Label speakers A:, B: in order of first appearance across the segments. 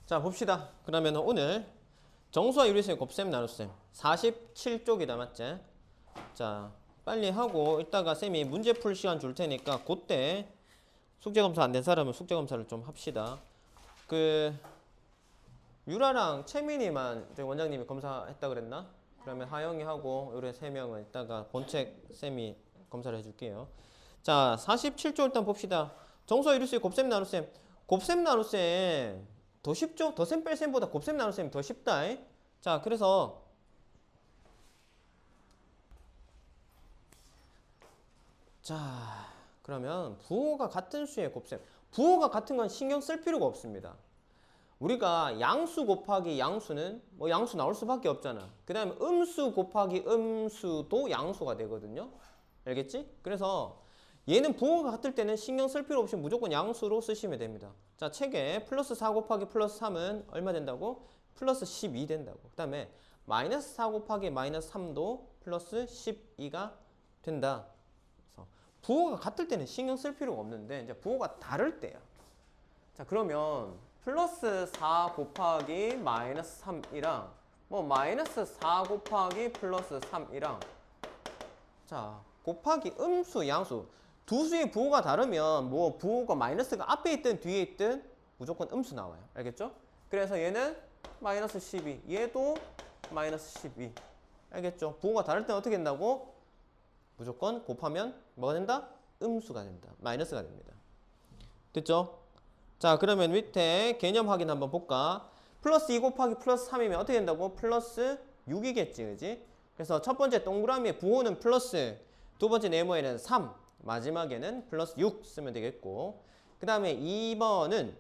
A: 자, 봅시다. 그러면 오늘 정수와 유리수의 곱셈 나눗셈 47쪽이다, 맞지? 자, 빨리 하고 이따가 쌤이 문제 풀 시간 줄 테니까 그때 숙제 검사 안 된 사람은 숙제 검사를 좀 합시다. 유라랑 채민이만 저희 원장님이 검사했다 그랬나? 그러면 하영이 하고 요래 3명은 이따가 본책 쌤이 검사를 해줄게요. 자, 47조 일단 봅시다. 정수와 유리수의 곱셈 나눗셈. 곱셈 나눗셈 더 쉽죠? 더셈 뺄셈보다 곱셈 나눗셈이 더 쉽다. 자, 그래서 자, 그러면 부호가 같은 수의 곱셈. 부호가 같은 건 신경 쓸 필요가 없습니다. 우리가 양수 곱하기 양수는 뭐 양수 나올 수밖에 없잖아. 그 다음에 음수 곱하기 음수도 양수가 되거든요. 알겠지? 그래서 얘는 부호가 같을 때는 신경 쓸 필요 없이 무조건 양수로 쓰시면 됩니다. 자, 책에 플러스 4 곱하기 플러스 3은 얼마 된다고? 플러스 12 된다고. 그 다음에 마이너스 4 곱하기 마이너스 3도 플러스 12가 된다. 그래서 부호가 같을 때는 신경 쓸 필요가 없는데 이제 부호가 다를 때야. 자, 그러면 플러스 4 곱하기 마이너스 3이랑 뭐 마이너스 4 곱하기 플러스 3이랑 자, 곱하기 음수, 양수 두 수의 부호가 다르면 뭐 부호가 마이너스가 앞에 있든 뒤에 있든 무조건 음수 나와요. 알겠죠? 그래서 얘는 마이너스 12, 얘도 마이너스 12. 알겠죠? 부호가 다를 때는 어떻게 된다고? 무조건 곱하면 뭐가 된다? 음수가 된다. 마이너스가 됩니다. 됐죠? 자, 그러면 밑에 개념 확인 한번 볼까? 플러스 2 곱하기 플러스 3이면 어떻게 된다고? 플러스 6이겠지, 그지? 그래서 첫 번째 동그라미의 부호는 플러스, 두 번째 네모에는 3, 마지막에는 플러스 6 쓰면 되겠고, 그 다음에 2번은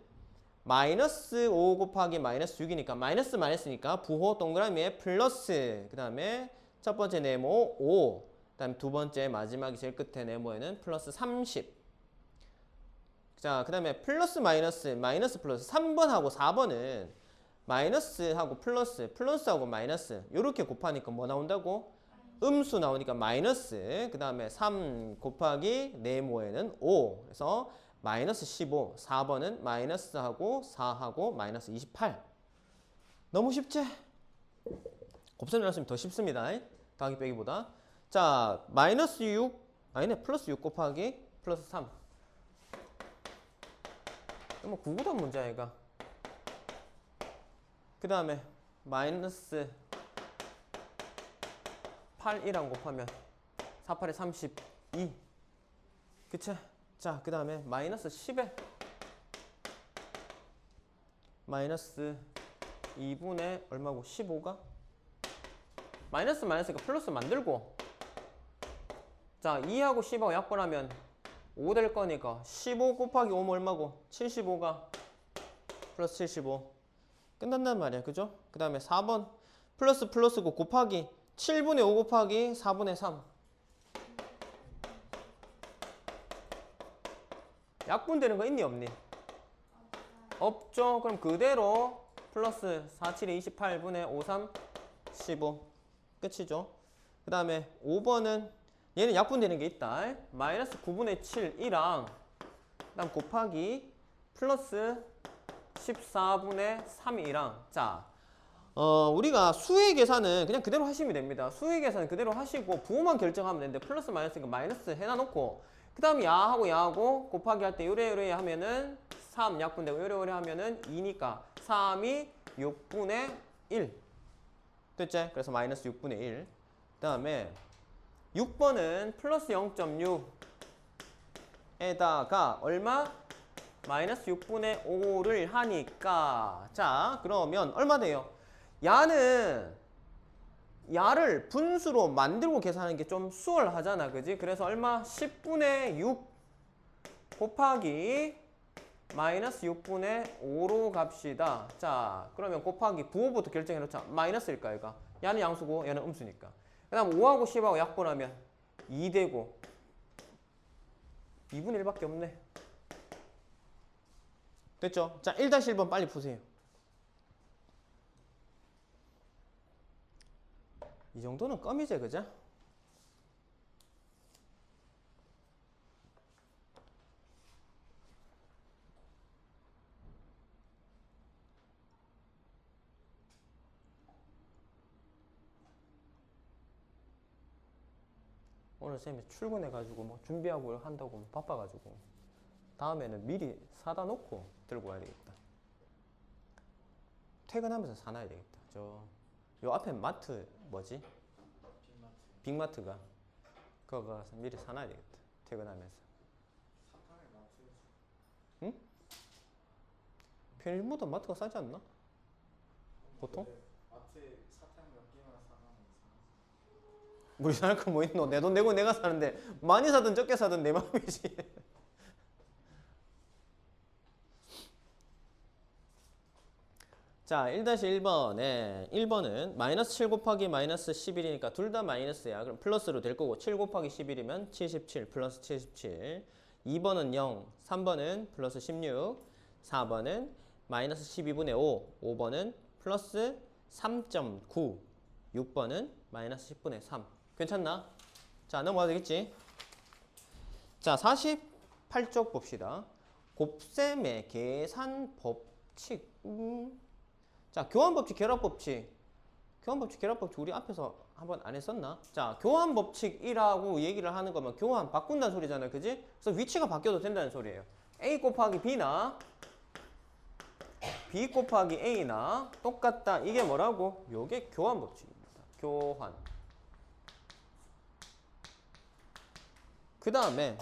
A: 마이너스 5 곱하기 마이너스 6이니까 마이너스 마이너스니까 부호 동그라미에 플러스, 그 다음에 첫 번째 네모 5, 그 다음에 두 번째 마지막이 제일 끝에 네모에는 플러스 30. 자, 그 다음에 플러스 마이너스, 마이너스 플러스 3번하고 4번은 마이너스하고 플러스, 플러스하고 마이너스 요렇게 곱하니까 뭐 나온다고? 음수 나오니까 마이너스, 그 다음에 3 곱하기 네모에는 5 그래서 마이너스 15, 4번은 마이너스하고 4하고 마이너스 28. 너무 쉽지? 곱셈 나눴으면 더 쉽습니다. 더하기 빼기보다. 자, 마이너스 6, 아니네, 플러스 6 곱하기 플러스 3. 뭐 구구단 문제야 얘가. 그 다음에 마이너스 8이랑 곱하면 4, 8에 32. 그치? 자, 그 다음에 마이너스 10에 마이너스 2분의 얼마고? 15가? 마이너스 마이너스니까 플러스 만들고, 자, 2하고 10하고 약분하면 5 될 거니까 15 곱하기 5면 얼마고? 75가 플러스 75 끝난단 말이야. 그죠? 그 다음에 4번 플러스 플러스고 곱하기 7분의 5 곱하기 4분의 3 약분되는 거 있니 없니? 없죠. 그럼 그대로 플러스 4, 7에 28분의 5, 3, 15 끝이죠. 그 다음에 5번은 얘는 약분되는 게 있다. 마이너스 9분의 7이랑 그 다음 곱하기 플러스 14분의 3이랑 자, 우리가 수의 계산은 그냥 그대로 하시면 됩니다. 수의 계산은 그대로 하시고 부호만 결정하면 되는데 플러스 마이너스니까 마이너스 해놔놓고 그 다음 야하고 야하고 곱하기 할 때 요래요래 하면은 3 약분되고 요래요래 하면은 2니까 3이 6분의 1 됐지? 그래서 마이너스 6분의 1 그 다음에 6번은 플러스 0.6에다가 얼마? 마이너스 6분의 5를 하니까 자, 그러면 얼마 돼요? 야를 분수로 만들고 계산하는 게 좀 수월하잖아, 그지? 그래서 얼마? 10분의 6 곱하기 마이너스 6분의 5로 갑시다. 자, 그러면 곱하기 부호부터 결정해 놓자. 마이너스일까, 얘가? 야는 양수고 얘는 음수니까. 그 다음 5하고 10하고 약분하면 2 되고 2분의 1밖에 없네. 됐죠? 자, 1-1번 빨리 푸세요. 이 정도는 껌이지, 그죠? 오늘 쌤이 출근해가지고 뭐 준비하고 한다고 바빠가지고 다음에는 미리 사다 놓고 들고 와야 되겠다. 퇴근하면서 사놔야 되겠다. 요 앞에 마트 뭐지? 빅마트가 그거 가서 미리 사놔야 되겠다. 퇴근하면서. 응? 편의점보다 마트가 싸지 않나? 보통?
B: 마트에 사탕 몇 개만 사가면
A: 우리 살 거 뭐 있노? 내 돈 내고 내가 사는데 많이 사든 적게 사든 내 마음이지. 자, 1-1번에 1번은 마이너스 7 곱하기 마이너스 11이니까 둘 다 마이너스야. 그럼 플러스로 될 거고 7 곱하기 11이면 77 플러스 77. 2번은 0, 3번은 플러스 16, 4번은 마이너스 12분의 5, 5번은 플러스 3.9, 6번은 마이너스 10분의 3. 괜찮나? 자, 넘어가도 되겠지? 자, 48쪽 봅시다. 곱셈의 계산 법칙. 자, 교환법칙, 결합법칙. 교환법칙, 결합법칙 우리 앞에서 한번 안 했었나? 자, 교환법칙이라고 얘기를 하는 거면 교환, 바꾼다는 소리잖아요. 그지? 그래서 위치가 바뀌어도 된다는 소리예요. A 곱하기 B나 B 곱하기 A나 똑같다. 이게 뭐라고? 요게 교환법칙입니다. 교환. 그 다음에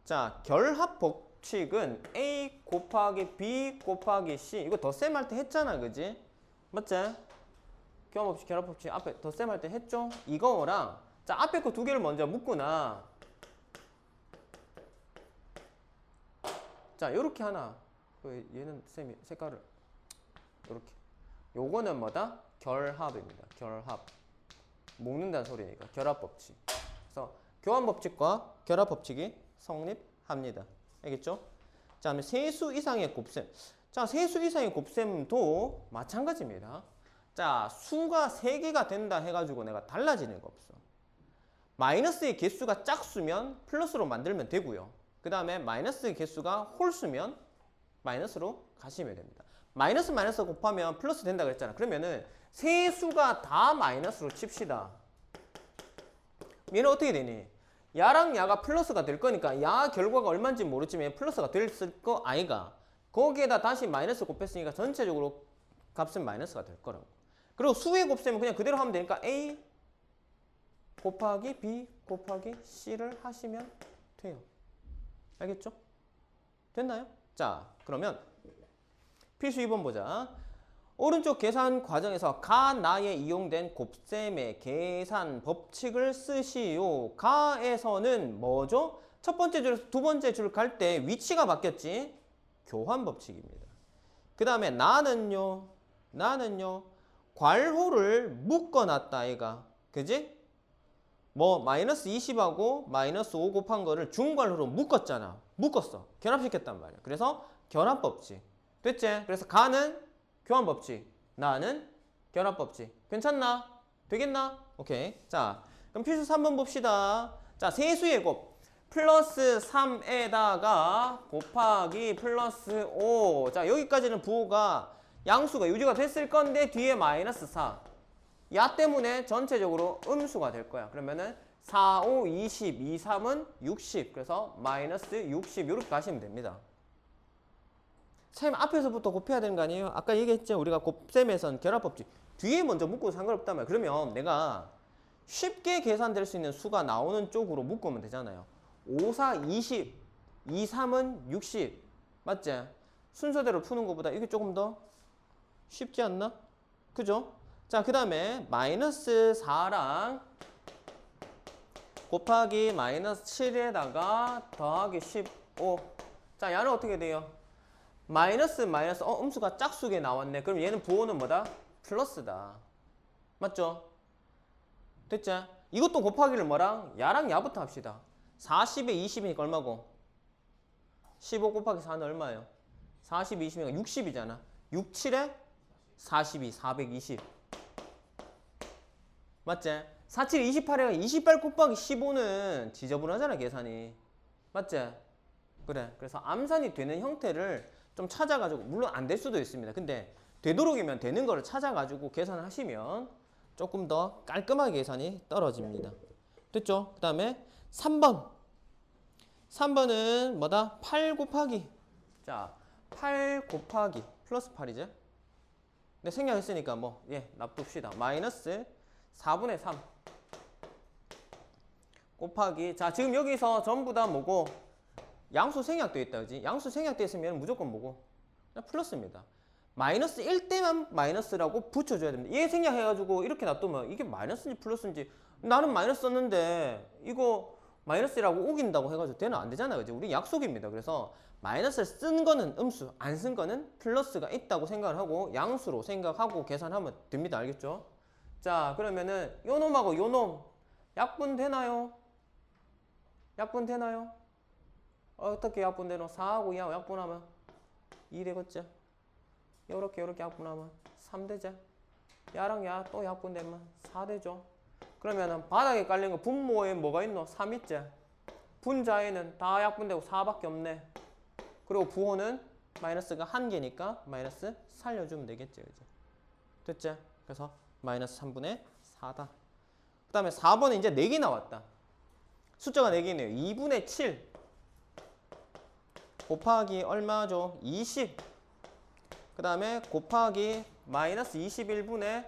A: 자, 결합법칙은 A 곱하기 B 곱하기 C. 이거 덧셈 할 때 했잖아. 그지? 맞지? 교환법칙, 결합법칙 앞에 덧셈 할 때 했죠? 이거랑 자, 앞에 거 두 개를 먼저 묶거나 자, 요렇게 하나. 얘는 쌤이 색깔을 요렇게. 요거는 뭐다? 결합입니다. 결합. 묶는다는 소리니까 결합법칙. 그래서 교환법칙과 결합법칙이 성립합니다. 알겠죠? 자, 그다음에 세수 이상의 곱셈. 자, 세수 이상의 곱셈도 마찬가지입니다. 자, 수가 3개가 된다 해가지고 내가 달라지는 거 없어. 마이너스의 개수가 짝수면 플러스로 만들면 되고요. 그 다음에 마이너스의 개수가 홀수면 마이너스로 가시면 됩니다. 마이너스 마이너스 곱하면 플러스 된다 그랬잖아. 그러면은 세 수가 다 마이너스로 칩시다. 얘는 어떻게 되니? 야랑 야가 플러스가 될 거니까 야 결과가 얼마인지 모르지만 플러스가 됐을 거 아이가. 거기에다 다시 마이너스 곱했으니까 전체적으로 값은 마이너스가 될 거라고. 그리고 수의 곱셈은 그냥 그대로 하면 되니까 A 곱하기 B 곱하기 C를 하시면 돼요. 알겠죠? 됐나요? 자, 그러면 필수 2번 보자. 오른쪽 계산 과정에서 가, 나에 이용된 곱셈의 계산 법칙을 쓰시오. 가에서는 뭐죠? 첫 번째 줄에서 두 번째 줄 갈 때 위치가 바뀌었지? 교환 법칙입니다. 그 다음에 나는요. 괄호를 묶어놨다 아이가. 그지? 뭐 마이너스 20하고 마이너스 5 곱한 거를 중괄호로 묶었잖아. 묶었어. 결합시켰단 말이야. 그래서 결합법칙. 됐지? 그래서 가는 교환법칙, 나는 결합법칙. 괜찮나? 되겠나? 오케이. 자, 그럼 필수 3번 봅시다. 자, 세수의 곱. 플러스 3에다가 곱하기 플러스 5. 자, 여기까지는 부호가 양수가 유지가 됐을 건데 뒤에 마이너스 4. 야 때문에 전체적으로 음수가 될 거야. 그러면은 4, 5, 20, 2, 3은 60. 그래서 마이너스 60 이렇게 가시면 됩니다. 선생님 앞에서부터 곱해야 되는 거 아니에요? 아까 얘기했죠. 우리가 곱셈에선 결합법칙. 뒤에 먼저 묶어도 상관없단 말이야. 그러면 내가 쉽게 계산될 수 있는 수가 나오는 쪽으로 묶으면 되잖아요. 5, 4, 20, 2, 3은 60. 맞지? 순서대로 푸는 것보다 이게 조금 더 쉽지 않나? 그죠? 자, 그 다음에 마이너스 4랑 곱하기 마이너스 7에다가 더하기 15. 자, 얘는 어떻게 돼요? 마이너스 마이너스 음수가 짝수게 나왔네. 그럼 얘는 부호는 뭐다? 플러스다. 맞죠? 됐지? 이것도 곱하기를 뭐랑? 야랑 야부터 합시다. 40에 20이니까 얼마고? 15 곱하기 4는 얼마예요? 40, 20이니까 60이잖아. 6, 7에 42, 420. 맞지? 4, 7, 28에 28 곱하기 15는 지저분하잖아, 계산이. 맞지? 그래. 그래서 암산이 되는 형태를 좀 찾아가지고, 물론 안 될 수도 있습니다. 근데 되도록이면 되는 거를 찾아가지고 계산을 하시면 조금 더 깔끔하게 계산이 떨어집니다. 됐죠? 그 다음에 3번. 3번은 뭐다? 8 곱하기. 자, 8 곱하기 플러스 8이죠? 근데 생략했으니까 뭐, 예, 놔둡시다. 마이너스 4분의 3 곱하기. 자, 지금 여기서 전부 다 뭐고? 양수 생략되어 있다, 그지? 양수 생략되어 있으면 무조건 뭐고? 그냥 플러스입니다. 마이너스 1대만 마이너스라고 붙여줘야 됩니다. 얘 생략해가지고 이렇게 놔두면 이게 마이너스인지 플러스인지 나는 마이너스 썼는데 이거 마이너스라고 우긴다고 해가지고 되는 안 되잖아, 그지? 우리 약속입니다. 그래서 마이너스를 쓴 거는 음수, 안 쓴 거는 플러스가 있다고 생각을 하고 양수로 생각하고 계산하면 됩니다. 알겠죠? 자, 그러면은 요 놈하고 요 놈 약분 되나요? 약분 되나요? 어떻게 약분되노? 4하고 2하고 약분하면 2 되겠죠? 요렇게 약분하면 3 되죠? 야랑 야 또 약분되면 4 되죠? 그러면은 바닥에 깔린 거 분모에 뭐가 있노? 3 있지? 분자에는 다 약분되고 4밖에 없네. 그리고 부호는 마이너스가 1개니까 마이너스 살려주면 되겠지, 그죠? 됐지? 그래서 마이너스 3분의 4다. 그 다음에 4번에 이제 4개 나왔다. 숫자가 4개네요. 2분의 7 곱하기 얼마죠? 20. 그 다음에 곱하기 마이너스 21분의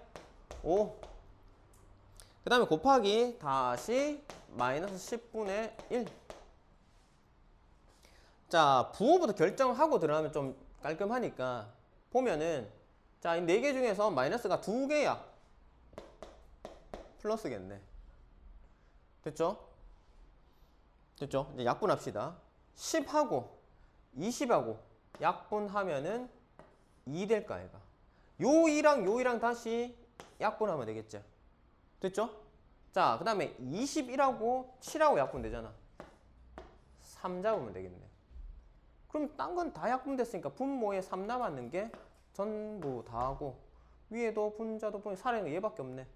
A: 5. 그 다음에 곱하기 다시 마이너스 10분의 1. 자, 부호부터 결정하고 들어가면 좀 깔끔하니까 보면은 자, 이 4개 중에서 마이너스가 2개야. 플러스겠네. 됐죠? 됐죠? 이제 약분합시다. 10하고 20하고 약분하면은 2 될까, 아이가? 요 2랑 요 2랑 다시 약분하면 되겠죠? 됐죠? 자, 그 다음에 21하고 7하고 약분되잖아. 3 잡으면 되겠네. 그럼 딴 건 다 약분됐으니까 분모에 3 남았는 게 전부 다 하고 위에도 분자도 분이 살아있는 게 얘밖에 없네.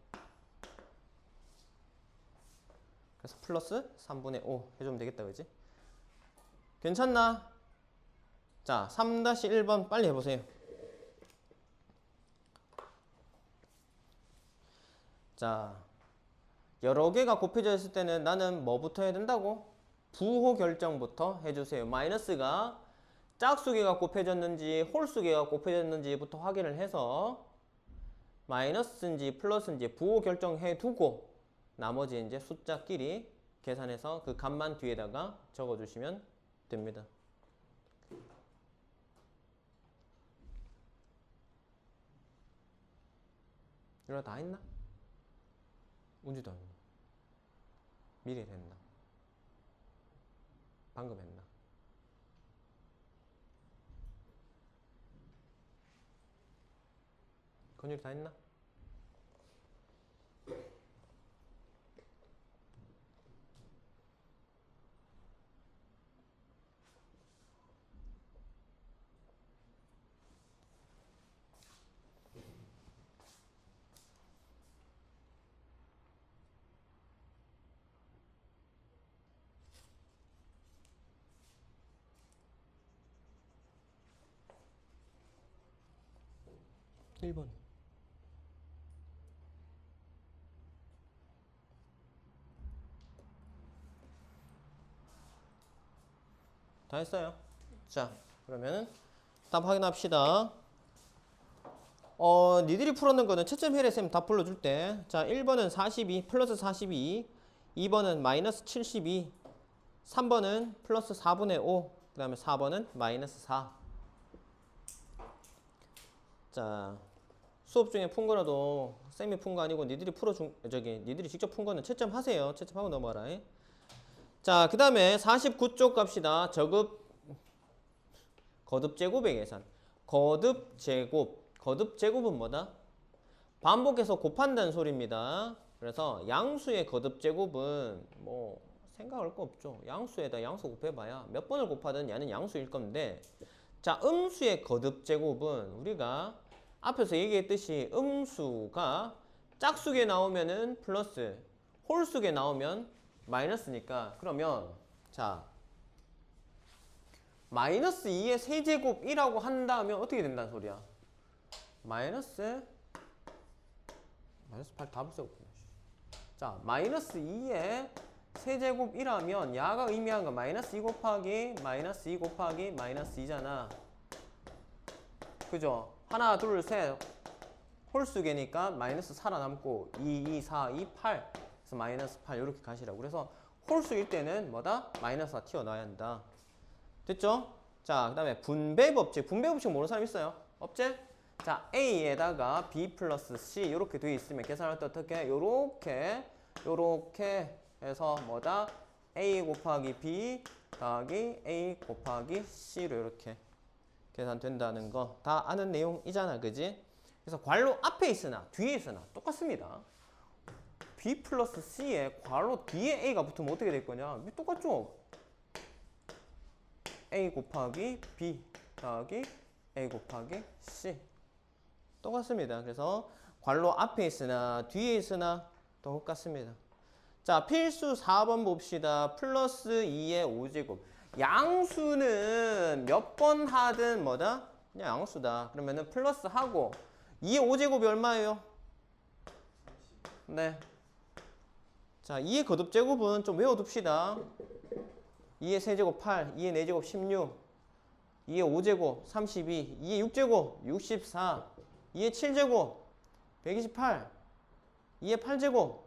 A: 그래서 플러스 3분의 5 해주면 되겠다, 그지? 괜찮나? 자, 3-1번 빨리 해보세요. 자, 여러 개가 곱해져 있을 때는 나는 뭐부터 해야 된다고? 부호 결정부터 해주세요. 마이너스가 짝수 개가 곱해졌는지 홀수 개가 곱해졌는지부터 확인을 해서 마이너스인지 플러스인지 부호 결정해 두고 나머지 이제 숫자끼리 계산해서 그 값만 뒤에다가 적어주시면 됩니다. 이거 다 했나? 운지도 안 했나? 미리 했나? 방금 했나? 건율이 다 했나? 일 번 다 했어요. 자, 그러면은 답 확인합시다. 니들이 풀었는 거는 채점 해례 쌤 다 불러줄 때. 자, 1번은 42 플러스 42, 2번은 마이너스 72, 3번은 플러스 4분의 5, 그 다음에 4번은 마이너스 4. 자, 수업 중에 푼 거라도 쌤이 푼 거 아니고 니들이 니들이 직접 푼 거는 채점하세요. 채점하고 넘어가라. 자, 그 다음에 49쪽 갑시다. 거듭 제곱의 계산. 거듭 제곱은 뭐다? 반복해서 곱한다는 소리입니다. 그래서 양수의 거듭 제곱은 뭐 생각할 거 없죠. 양수에다 양수 곱해봐야 몇 번을 곱하든 얘는 양수일 건데, 자, 음수의 거듭 제곱은 우리가 앞에서 얘기했듯이 음수가 짝수에 나오면은 플러스, 홀수에 나오면 마이너스니까, 그러면 자, 마이너스 2의 세제곱이라고 한다면 어떻게 된다는 소리야? 마이너스 8 다 붙여볼게요. 자, 마이너스 2의 세제곱이라면 야가 의미하는 건 마이너스 2 곱하기 마이너스 2 곱하기 마이너스 2잖아. 그죠? 하나, 둘, 셋 홀수계니까 마이너스 살아남고 2, 2, 4, 2, 8 그래서 마이너스 8 이렇게 가시라고. 그래서 홀수일 때는 뭐다? 마이너스가 튀어나와야 한다. 됐죠? 자, 그 다음에 분배 법칙. 분배 법칙 모르는 사람 있어요? 없지? 자, A에다가 B 플러스 C 이렇게 돼 있으면 계산할 때 어떻게? 요렇게 해서 뭐다? A 곱하기 B 더하기 A 곱하기 C로 이렇게 계산된다는 거 다 아는 내용이잖아. 그지? 그래서 괄호 앞에 있으나 뒤에 있으나 똑같습니다. B 플러스 C에 괄호 뒤에 A가 붙으면 어떻게 될 거냐? 똑같죠? A 곱하기 B 더하기 A 곱하기 C 똑같습니다. 그래서 괄호 앞에 있으나 뒤에 있으나 똑같습니다. 자, 필수 4번 봅시다. 플러스 2의 5제곱. 양수는 몇 번 하든 뭐다? 그냥 양수다. 그러면은 플러스 하고 2의 5제곱이 얼마예요? 네. 자, 2의 거듭제곱은 좀 외워둡시다. 2의 세제곱 8, 2의 4제곱 16, 2의 5제곱 32, 2의 6제곱 64, 2의 7제곱 128, 2의 8제곱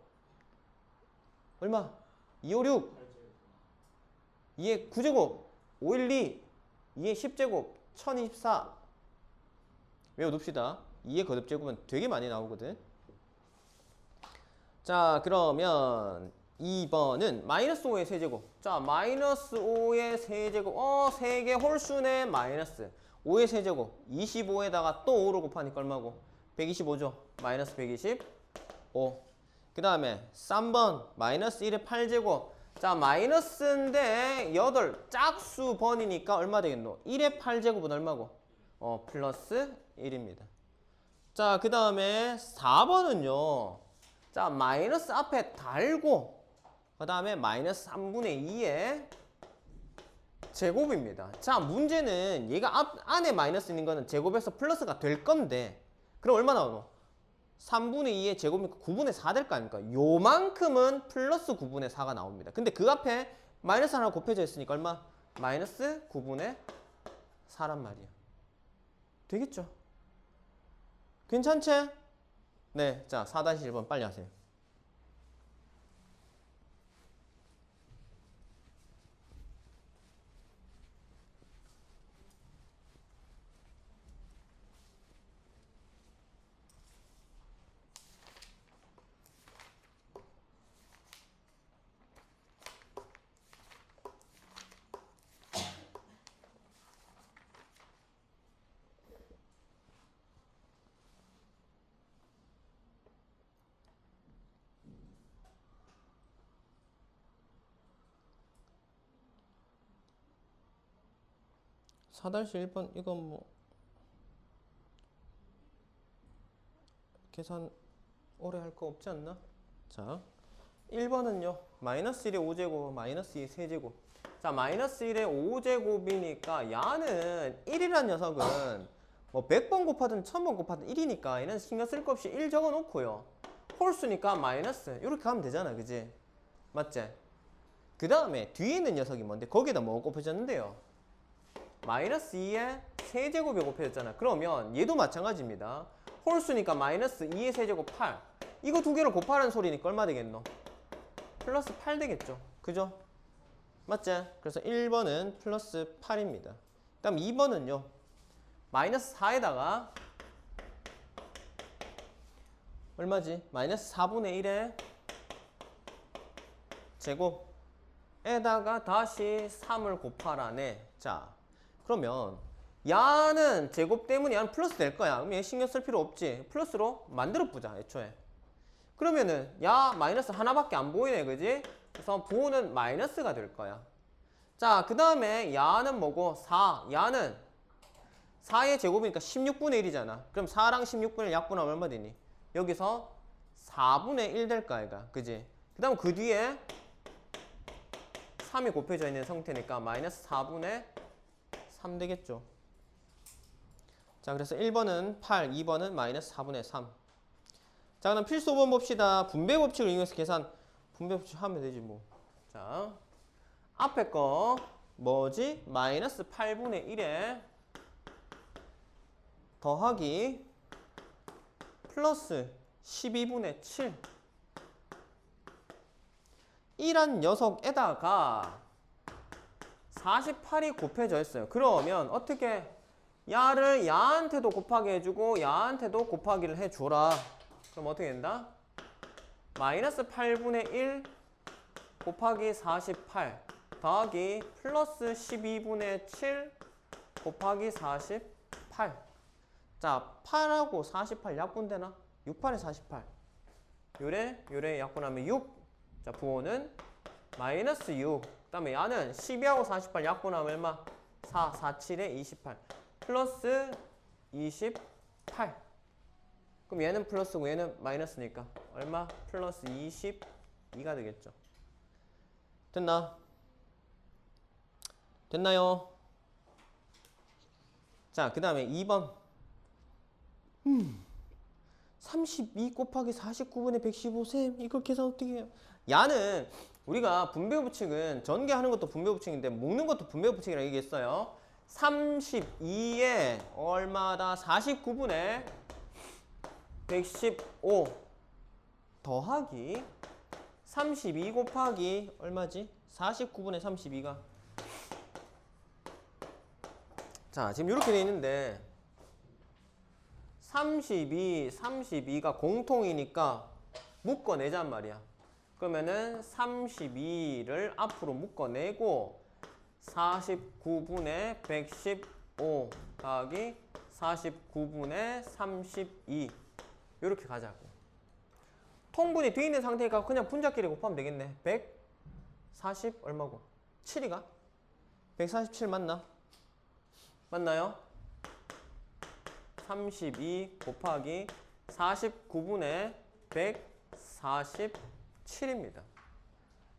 A: 얼마? 256, 2의 9제곱 512, 2의 10제곱 1024 외워둡시다. 2의 거듭제곱은 되게 많이 나오거든. 자, 그러면 2번은 마이너스 5의 세제곱. 자, 마이너스 5의 세제곱. 3개 홀수네. 마이너스 5의 세제곱. 25에다가 또 5를 곱하니까 얼마고? 125죠. 마이너스 125. 그 다음에 3번 마이너스 1의 8제곱. 자, 마이너스인데 8 짝수 번이니까 얼마 되겠노? 1의 8제곱은 얼마고? 플러스 1입니다. 자, 그 다음에 4번은요. 자, 마이너스 앞에 달고 그 다음에 마이너스 3분의 2의 제곱입니다. 자, 문제는 얘가 안에 마이너스 있는 거는 제곱에서 플러스가 될 건데 그럼 얼마 나오노? 3분의 2의 제곱이니까 9분의 4 될 거 아닙니까? 요만큼은 플러스 9분의 4가 나옵니다. 근데 그 앞에 마이너스 하나 곱해져 있으니까 얼마? 마이너스 9분의 4란 말이야. 되겠죠? 괜찮지? 네, 자 4-1번 빨리 하세요. 사다시 1번 이건 뭐 계산 오래 할 거 없지 않나? 자, 1번은요. 마이너스 1의 5제곱, 마이너스 2의 세제곱. 자, 마이너스 1의 5제곱이니까 야는 1이란 녀석은 뭐 100번 곱하든 1000번 곱하든 1이니까 얘는 신경 쓸 거 없이 1 적어 놓고요. 홀수니까 마이너스 이렇게 가면 되잖아. 그지? 맞지? 그 다음에 뒤에 있는 녀석이 뭔데? 거기에다 뭐 곱해졌는데요? 마이너스 2의 세제곱이 곱해졌잖아. 그러면 얘도 마찬가지입니다. 홀수니까 마이너스 2의 세제곱 8. 이거 두 개를 곱하라는 소리니까 얼마 되겠노? 플러스 8 되겠죠. 그죠? 맞지? 그래서 1번은 플러스 8입니다. 그 다음 2번은요. 마이너스 4에다가 얼마지? 마이너스 4분의 1의 제곱에다가 다시 3을 곱하라네. 자, 그러면 야는 제곱 때문에 야는 플러스 될 거야. 그럼 얘 신경 쓸 필요 없지. 플러스로 만들어 보자. 애초에. 그러면은 야 마이너스 하나밖에 안 보이네. 그지? 그래서 부호는 마이너스가 될 거야. 자, 그 다음에 야는 뭐고? 4. 야는 4의 제곱이니까 16분의 1이잖아. 그럼 4랑 16분의 1 약분하면 얼마 되니? 여기서 4분의 1 될 거 아이가. 그지? 그 다음 그 뒤에 3이 곱해져 있는 상태니까 마이너스 4분의 3 되겠죠. 자, 그래서 1번은 8, 2번은 마이너스 4분의 3. 자, 그럼 필수 5번 봅시다. 분배 법칙을 이용해서 계산. 분배 법칙 하면 되지 뭐. 자, 앞에 거 뭐지? 마이너스 8분의 1에 더하기 플러스 12분의 7 이란 녀석에다가 48이 곱해져 있어요. 그러면 어떻게 야를 야한테도 곱하기 해주고 야한테도 곱하기를 해줘라. 그럼 어떻게 된다? 마이너스 8분의 1 곱하기 48 더하기 플러스 12분의 7 곱하기 48. 자, 8하고 48 약분되나? 6, 8에 48. 요래 약분하면 6. 자, 부호는 마이너스 6. 그 다음에 야는 12하고 48 약분하면 얼마? 4, 4, 7에 28. 플러스 28. 그럼 얘는 플러스고 얘는 마이너스니까 얼마? 플러스 22가 되겠죠. 됐나? 됐나요? 자, 그 다음에 2번. 32 곱하기 49분의 115셈. 이거 계산 어떻게 해요? 야는 우리가 분배 법칙은 전개하는 것도 분배 법칙인데 묶는 것도 분배 법칙이라고 얘기했어요. 32에 얼마다? 49분의 115 더하기 32 곱하기 얼마지? 49분의 32가. 자, 지금 이렇게 돼 있는데 32가 공통이니까 묶어내잔 말이야. 그러면은 32를 앞으로 묶어내고 49분의 115 더하기 49분의 32 이렇게 가자고. 통분이 돼 있는 상태니까 그냥 분자끼리 곱하면 되겠네. 140 얼마고? 7이가? 147 맞나? 맞나요? 32 곱하기 49분의 147입니다.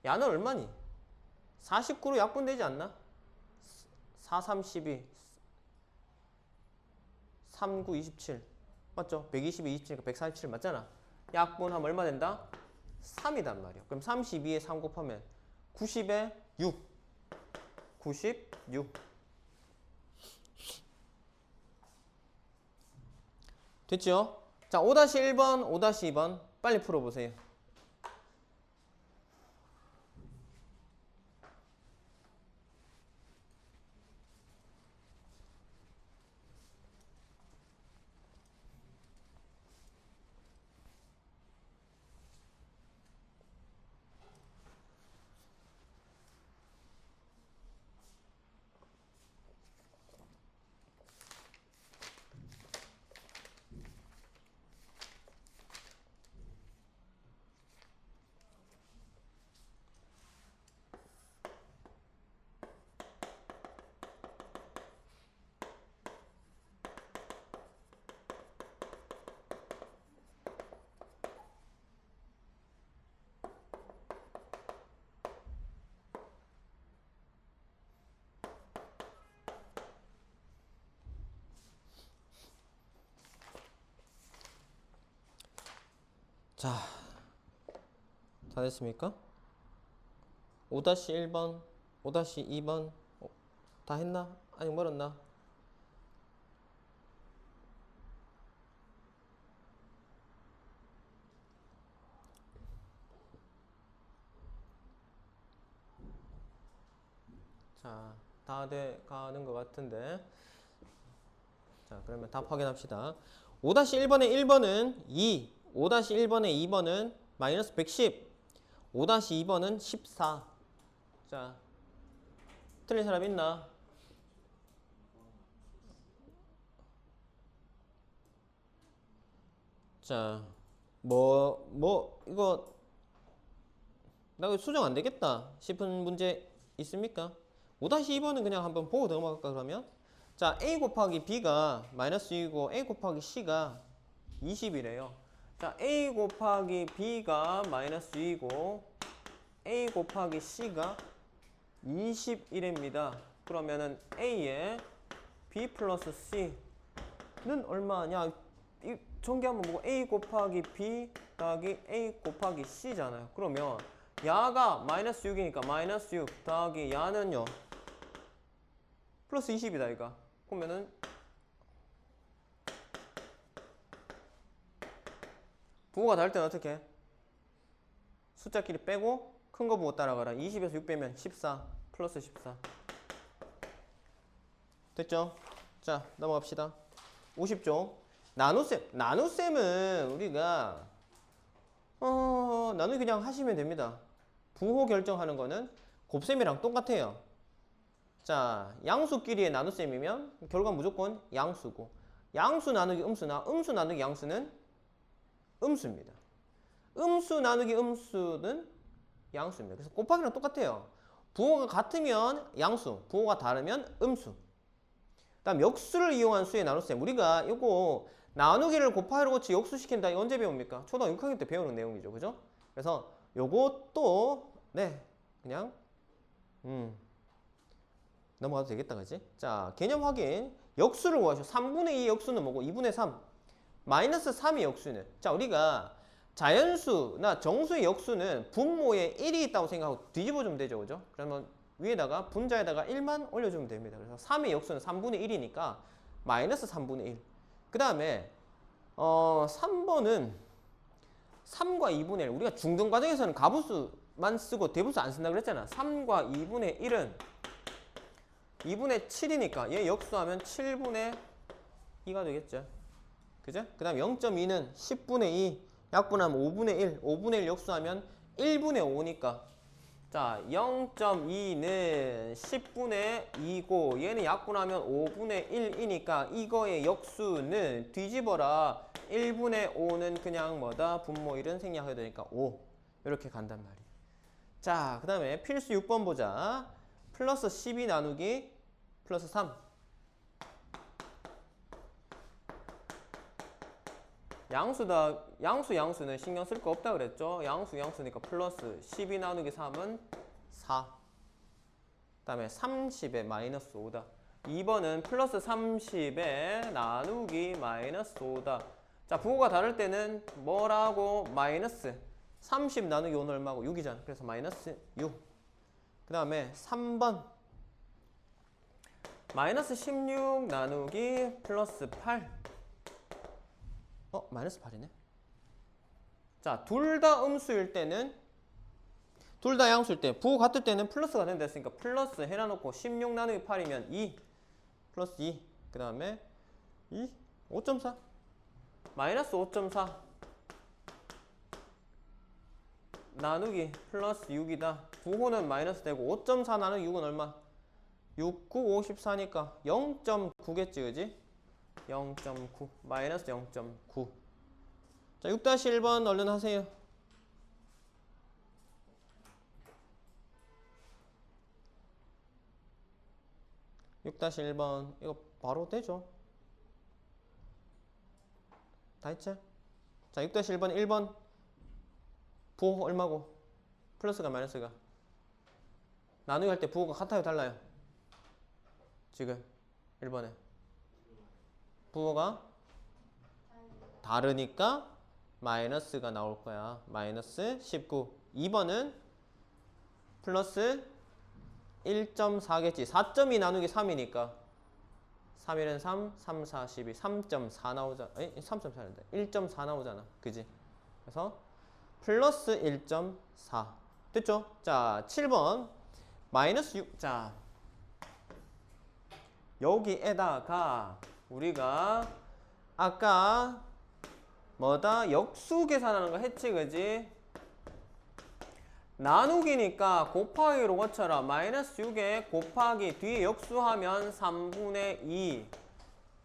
A: 야는 얼마니? 49로 약분되지 않나? 4, 3, 12 3, 9, 27 맞죠? 120에 27이니까 147 맞잖아. 약분하면 얼마 된다? 3이단 말이야. 그럼 32에 3 곱하면 90에 6 96 됐죠? 자, 5-1번, 5-2번 빨리 풀어보세요. 자, 다 됐습니까? 5-1번, 5-2번 다 했나? 아니 멀었나? 자, 다 돼가는 것 같은데. 자, 그러면 답 확인합시다. 5-1번의 1번은 2, 5-1번의 2번은 마이너스 110, 5-2번은 14. 자, 틀린 사람 있나? 자, 이거 나 이거 수정 안 되겠다 싶은 문제 있습니까? 5-2번은 그냥 한번 보고 넘어갈까 그러면? 자, A 곱하기 B가 마이너스 2고 A 곱하기 C가 20이래요. 자, A 곱하기 B가 마이너스 2고 A 곱하기 C가 21입니다. 그러면은 A에 B 플러스 C는 얼마냐? 이 전개하면 뭐고 a 곱하기 b 더하기 a 곱하기 c잖아요. 그러면 야가 마이너스 6이니까 마이너스 6 더하기 야는요 플러스 20이다 이거. 그러면은 부호가 다를 때는 어떻게 해? 숫자끼리 빼고 큰 거 보고 따라가라. 20에서 6 빼면 14 플러스 14 됐죠? 자 넘어갑시다. 50쪽 나눗셈은 우리가 나누기 그냥 하시면 됩니다. 부호 결정하는 거는 곱셈이랑 똑같아요. 자 양수끼리의 나눗셈이면 결과 무조건 양수고, 양수 나누기 음수나 음수 나누기 양수는 음수입니다. 음수 나누기 음수는 양수입니다. 그래서 곱하기랑 똑같아요. 부호가 같으면 양수, 부호가 다르면 음수. 다음 역수를 이용한 수의 나눗셈. 우리가 이거 나누기를 곱하기로 고치 역수시킨다. 이거 언제 배웁니까? 초등학교 6학년 때 배우는 내용이죠. 그죠? 그래서 요것도 네 그냥 넘어가도 되겠다. 그지? 자 개념 확인. 역수를 구하셔. 3분의 2 역수는 뭐고? 2분의 3 마이너스 3의 역수는, 자 우리가 자연수나 정수의 역수는 분모에 1이 있다고 생각하고 뒤집어주면 되죠. 그죠? 그러면 위에다가 분자에다가 1만 올려주면 됩니다. 그래서 3의 역수는 3분의 1이니까 마이너스 3분의 1. 그 다음에 3번은 3과 2분의 1. 우리가 중등 과정에서는 가부수만 쓰고 대부수 안 쓴다 그랬잖아. 3과 2분의 1은 2분의 7이니까 얘 역수하면 7분의 2가 되겠죠. 그죠? 그 다음 0.2는 10분의 2 약분하면 5분의 1 5분의 1 역수하면 1분의 5니까 자 0.2는 10분의 2고 얘는 약분하면 5분의 1이니까 이거의 역수는 뒤집어라 1분의 5는 그냥 뭐다? 분모 1은 생략해야 되니까 5 이렇게 간단 말이에요. 자 그 다음에 필수 6번 보자. 플러스 12 나누기 플러스 3 양수는 신경 쓸 거 없다 그랬죠. 양수니까 플러스 12 나누기 3은 4. 그 다음에 30에 마이너스 5다. 2번은 플러스 30에 나누기 마이너스 5다. 자 부호가 다를 때는 뭐라고? 마이너스 30 나누기 5는 얼마고? 6이잖아. 그래서 마이너스 6. 그 다음에 3번 마이너스 16 나누기 플러스 8. 마이너스 8이네. 자, 둘 다 음수일 때는, 둘 다 양수일 때, 부호 같을 때는 플러스가 된다 했으니까 플러스 해놔놓고 16 나누기 8이면 2 플러스 2. 그 다음에 2 5.4 마이너스 5.4 나누기 플러스 6이다. 부호는 마이너스 되고 5.4 나누기 6은 얼마? 6, 9, 54니까 0.9겠지 그지? 0.9 마이너스 0.9. 자 6-1번 얼른 하세요. (6-1번) 이거 바로 되죠. 다 했지? 자 6-1번 1번 부호 얼마고? 플러스가 마이너스가? 나누기 할 때 부호가 같아요 달라요? 지금 1번에 부호가 다르니까 마이너스가 나올 거야. 마이너스 19. 2번은 플러스 1.4겠지. 4.2 나누기 3이니까 3일은 3, 3, 4, 12 3.4 나오잖아. 3.4인데 1.4 나오잖아. 그지? 그래서 플러스 1.4 됐죠? 자 7번 마이너스 6. 자 여기에다가 우리가 아까 뭐다? 역수 계산하는 거 했지 그지? 나누기니까 곱하기로 고쳐라. 마이너스 6에 곱하기 뒤에 역수하면 3분의 2.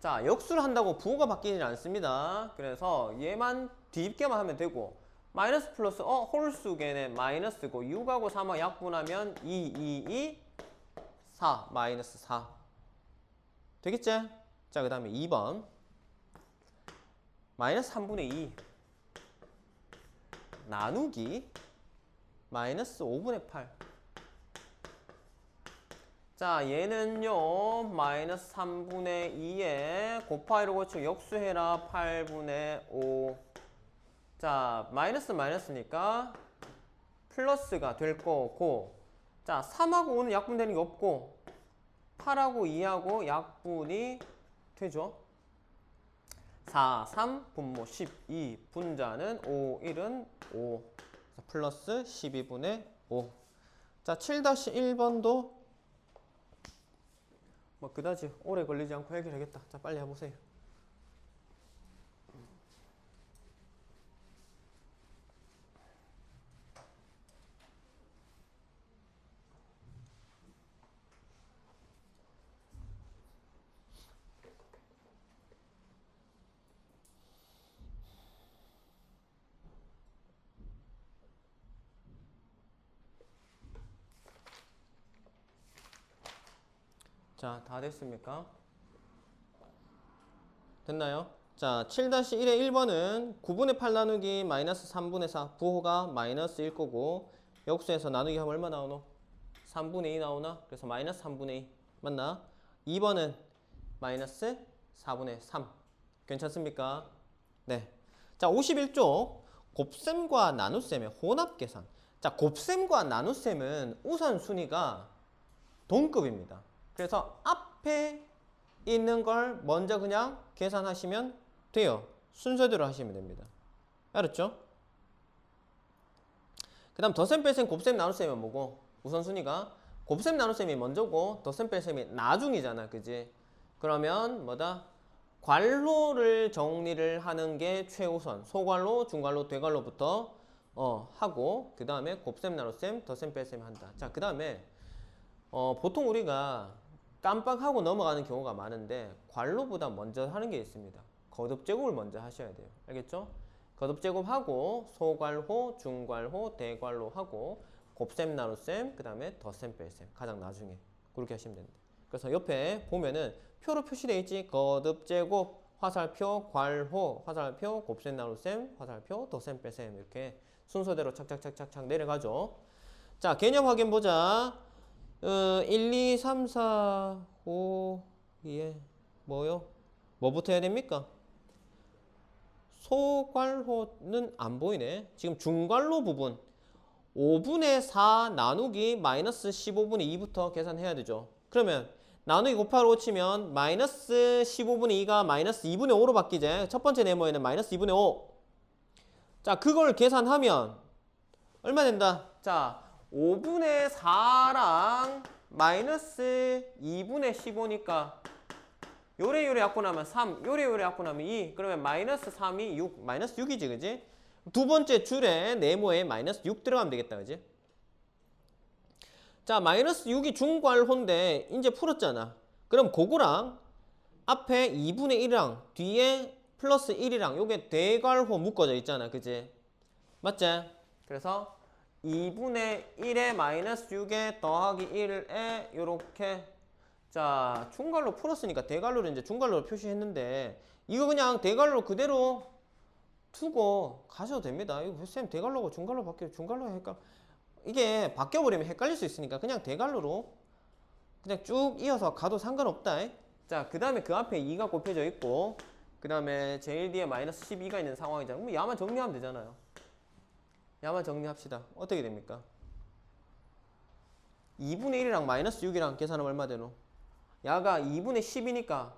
A: 자 역수를 한다고 부호가 바뀌지 않습니다. 그래서 얘만 뒤집게만 하면 되고 마이너스 플러스 홀수계네 마이너스고 6하고 3하고 약분하면 2, 2, 4 마이너스 4 되겠지? 자 그 다음에 2번 마이너스 3분의 2 나누기 마이너스 5분의 8. 자, 얘는요, 마이너스 3분의 2에 곱하기로 고치고 역수해라 8분의 5. 자, 마이너스니까 플러스가 될 거고. 자, 3하고 5는 약분되는 게 없고 8하고 2하고 약분이 되죠. 4, 3, 분모 12, 분자는 5, 1은 5. 플러스 12분의 5. 자, 7-1번도 뭐 그다지 오래 걸리지 않고 해결하겠다. 자, 빨리 해보세요. 자, 다 됐습니까? 됐나요? 자, 7-1의 1번은 9분의 8 나누기 마이너스 3분의 4 부호가 마이너스 1 거고 역수해서 나누기 하면 얼마 나오노? 3분의 2 나오나? 그래서 마이너스 3분의 2 맞나? 2번은 마이너스 4분의 3 괜찮습니까? 네. 자, 51쪽 곱셈과 나눗셈의 혼합계산. 자, 곱셈과 나눗셈은 우선순위가 동급입니다. 그래서 앞에 있는 걸 먼저 그냥 계산하시면 돼요. 순서대로 하시면 됩니다. 알았죠? 그 다음 덧셈 뺄셈 곱셈 나눗셈이 뭐고 우선순위가 곱셈 나눗셈이 먼저고 덧셈 뺄셈이 나중이잖아. 그지? 그러면 뭐다? 괄호를 정리를 하는 게 최우선. 소괄호, 중괄호, 대괄호부터 하고 그 다음에 곱셈 나눗셈, 덧셈 뺄셈 한다. 자, 그 다음에 보통 우리가 깜빡하고 넘어가는 경우가 많은데 괄호보다 먼저 하는 게 있습니다. 거듭제곱을 먼저 하셔야 돼요. 알겠죠? 거듭제곱하고 소괄호, 중괄호, 대괄호 하고 곱셈 나눗셈, 그 다음에 덧셈 뺄셈 가장 나중에 그렇게 하시면 됩니다. 그래서 옆에 보면은 표로 표시되어 있지. 거듭제곱, 화살표, 괄호, 화살표, 곱셈 나눗셈, 화살표, 덧셈 뺄셈 이렇게 순서대로 착착착착착 내려가죠. 자, 개념 확인 보자. 1, 2, 3, 4, 5, 예, 뭐요? 뭐부터 해야 됩니까? 소괄호는 안 보이네. 지금 중괄호 부분 5분의 4 나누기 마이너스 15분의 2부터 계산해야 되죠. 그러면 나누기 곱하기로 치면 마이너스 15분의 2가 마이너스 2분의 5로 바뀌지. 첫 번째 네모에는 마이너스 2분의 5. 자, 그걸 계산하면 얼마 된다? 자, 5분의 4랑 마이너스 2분의 15니까 요래 약분하면 3, 요래 약분하면 2. 그러면 마이너스 3이 6, 마이너스 6이지, 그지? 두 번째 줄에 네모에 마이너스 6 들어가면 되겠다, 그지? 자, 마이너스 6이 중괄호인데 이제 풀었잖아. 그럼 그거랑 앞에 2분의 1이랑 뒤에 플러스 1이랑 요게 대괄호 묶어져 있잖아, 그지? 맞지? 그래서 2분의 1에 마이너스 6에 더하기 1에 요렇게 자, 중괄호 풀었으니까 대괄호를 이제 중괄호로 표시했는데 이거 그냥 대괄호 그대로 두고 가셔도 됩니다. 이거 쌤 대괄호가 중괄호 바뀌어 중괄호 헷갈려. 이게 바뀌어버리면 헷갈릴 수 있으니까 그냥 대괄호로 그냥 쭉 이어서 가도 상관없다. 자, 그 다음에 그 앞에 2가 곱해져 있고 그 다음에 제일 뒤에 마이너스 12가 있는 상황이잖아. 그럼 야만 정리하면 되잖아요. 야만 정리합시다. 어떻게 됩니까? 2분의 1이랑 마이너스 6이랑 계산하면 얼마 되노? 야가 2분의 10이니까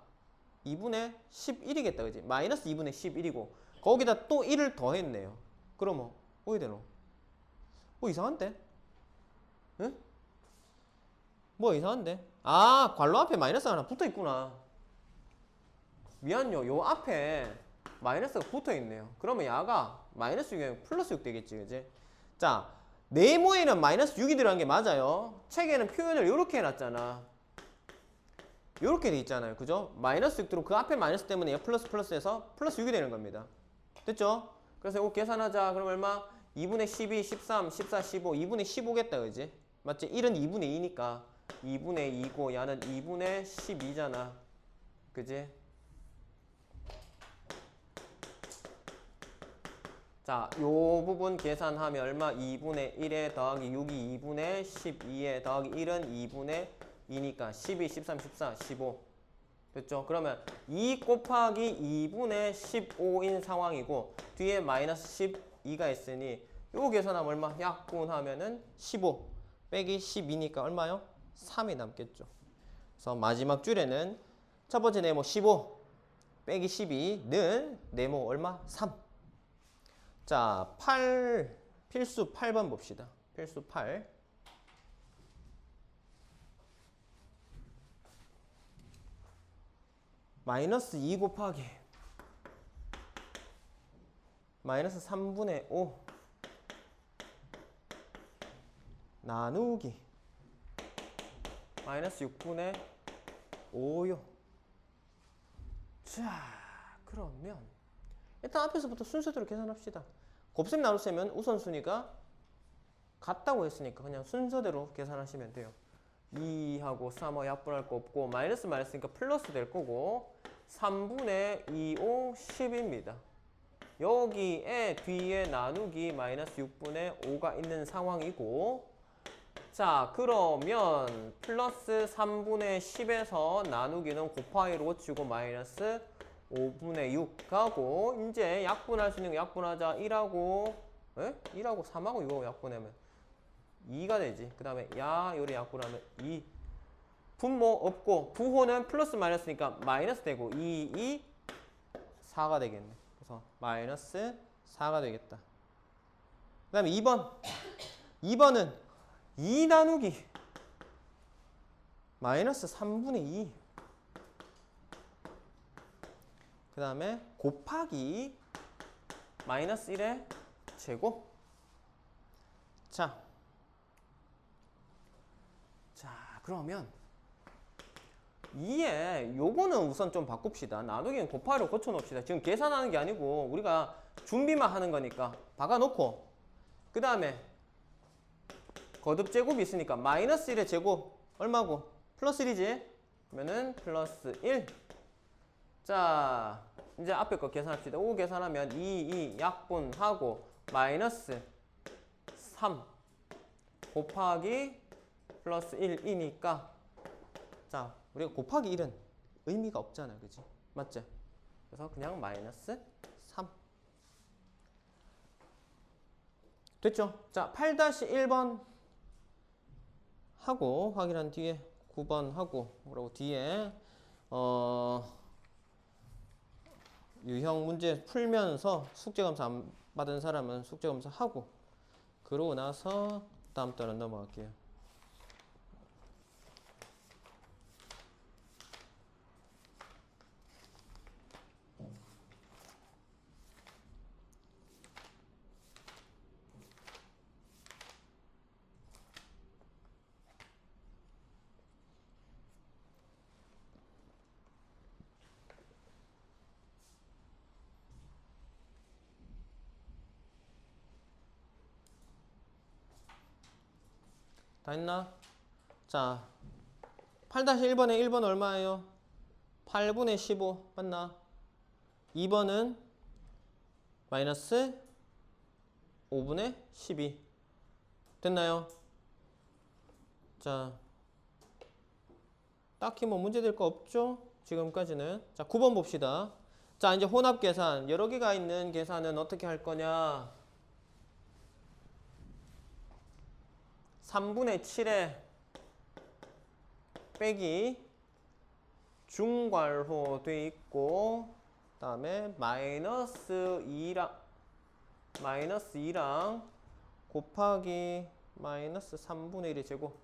A: 2분의 11이겠다. 그지? 마이너스 2분의 11이고 거기다 또 1을 더했네요. 그러면 어떻게 되노? 뭐 이상한데? 응? 뭐 이상한데? 아, 괄호 앞에 마이너스가 하나 붙어 있구나. 미안요. 요 앞에 마이너스가 붙어 있네요. 그러면 야가 마이너스 6이면 플러스 6 되겠지, 그지? 자, 네모에는 마이너스 6이 들어간 게 맞아요. 책에는 표현을 이렇게 해놨잖아. 이렇게 돼 있잖아요, 그죠? 마이너스 6 들어오고 그 앞에 마이너스 때문에 얘 플러스해서 플러스 6이 되는 겁니다. 됐죠? 그래서 이거 계산하자. 그럼 얼마? 2분의 12, 13, 14, 15, 2분의 15겠다, 그지? 맞지? 1은 2분의 2니까 2분의 2고 야는 2분의 12잖아. 그지? 자, 요 부분 계산하면 얼마? 2분의 1에 더하기 6이 2분의 12에 더하기 1은 2분의 2니까 12, 13, 14, 15 됐죠? 그러면 2 곱하기 2분의 15인 상황이고 뒤에 마이너스 12가 있으니 요 계산하면 얼마? 약분하면은 15 빼기 12니까 얼마요? 3이 남겠죠. 그래서 마지막 줄에는 첫 번째 네모 15 빼기 12는 네모 얼마? 3. 자, 필수 8번 봅시다. 필수 8. 마이너스 2 곱하기 마이너스 3분의 5 나누기 마이너스 6분의 5요. 자, 그러면 일단 앞에서부터 순서대로 계산합시다. 곱셈 나눗셈은 우선순위가 같다고 했으니까 그냥 순서대로 계산하시면 돼요. 2하고 3하고 약분할 거 없고 마이너스 마이너스니까 플러스 될 거고 3분의 2, 5, 10입니다. 여기에 뒤에 나누기 마이너스 6분의 5가 있는 상황이고 자 그러면 플러스 3분의 10에서 나누기는 곱하기로 고치고 마이너스 5분의 6 가고 이제 약분할 수 있는 거 약분하자 1하고 3하고 이거 약분하면 2가 되지. 그 다음에 요리 약분하면 2 분모 없고 부호는 플러스 마이너스니까 마이너스 되고 2, 4가 되겠네. 그래서 마이너스 4가 되겠다. 그 다음에 2번은 2 나누기 마이너스 3분의 2 그 다음에 곱하기 마이너스 1의 제곱. 자 그러면 2에 요거는 우선 좀 바꿉시다. 나누기는 곱하기로 고쳐놓읍시다. 지금 계산하는 게 아니고 우리가 준비만 하는 거니까 박아놓고 그 다음에 거듭 제곱이 있으니까 마이너스 1의 제곱 얼마고? 플러스 1이지? 그러면은 플러스 1. 자 이제 앞에 거 계산합시다. 5 계산하면 2 약분하고 마이너스 3 곱하기 플러스 1이니까 자 우리가 곱하기 1은 의미가 없잖아. 그지? 맞지? 그래서 그냥 마이너스 3 됐죠? 자 8-1번 하고 확인한 뒤에 9번 하고 그리고 뒤에 유형 문제 풀면서 숙제검사 안 받은 사람은 숙제검사 하고 그러고 나서 다음 달은 넘어갈게요. 다 했나? 자 8-1번에 1번 얼마예요? 8분의 15 맞나? 2번은 마이너스 5분의 12 됐나요? 자 딱히 뭐 문제 될 거 없죠? 지금까지는. 자 9번 봅시다. 자 이제 혼합 계산 여러 개가 있는 계산은 어떻게 할 거냐? 3분의 7에 빼기 중괄호 돼 있고 그 다음에 마이너스 2랑 곱하기 마이너스 3분의 1의 제곱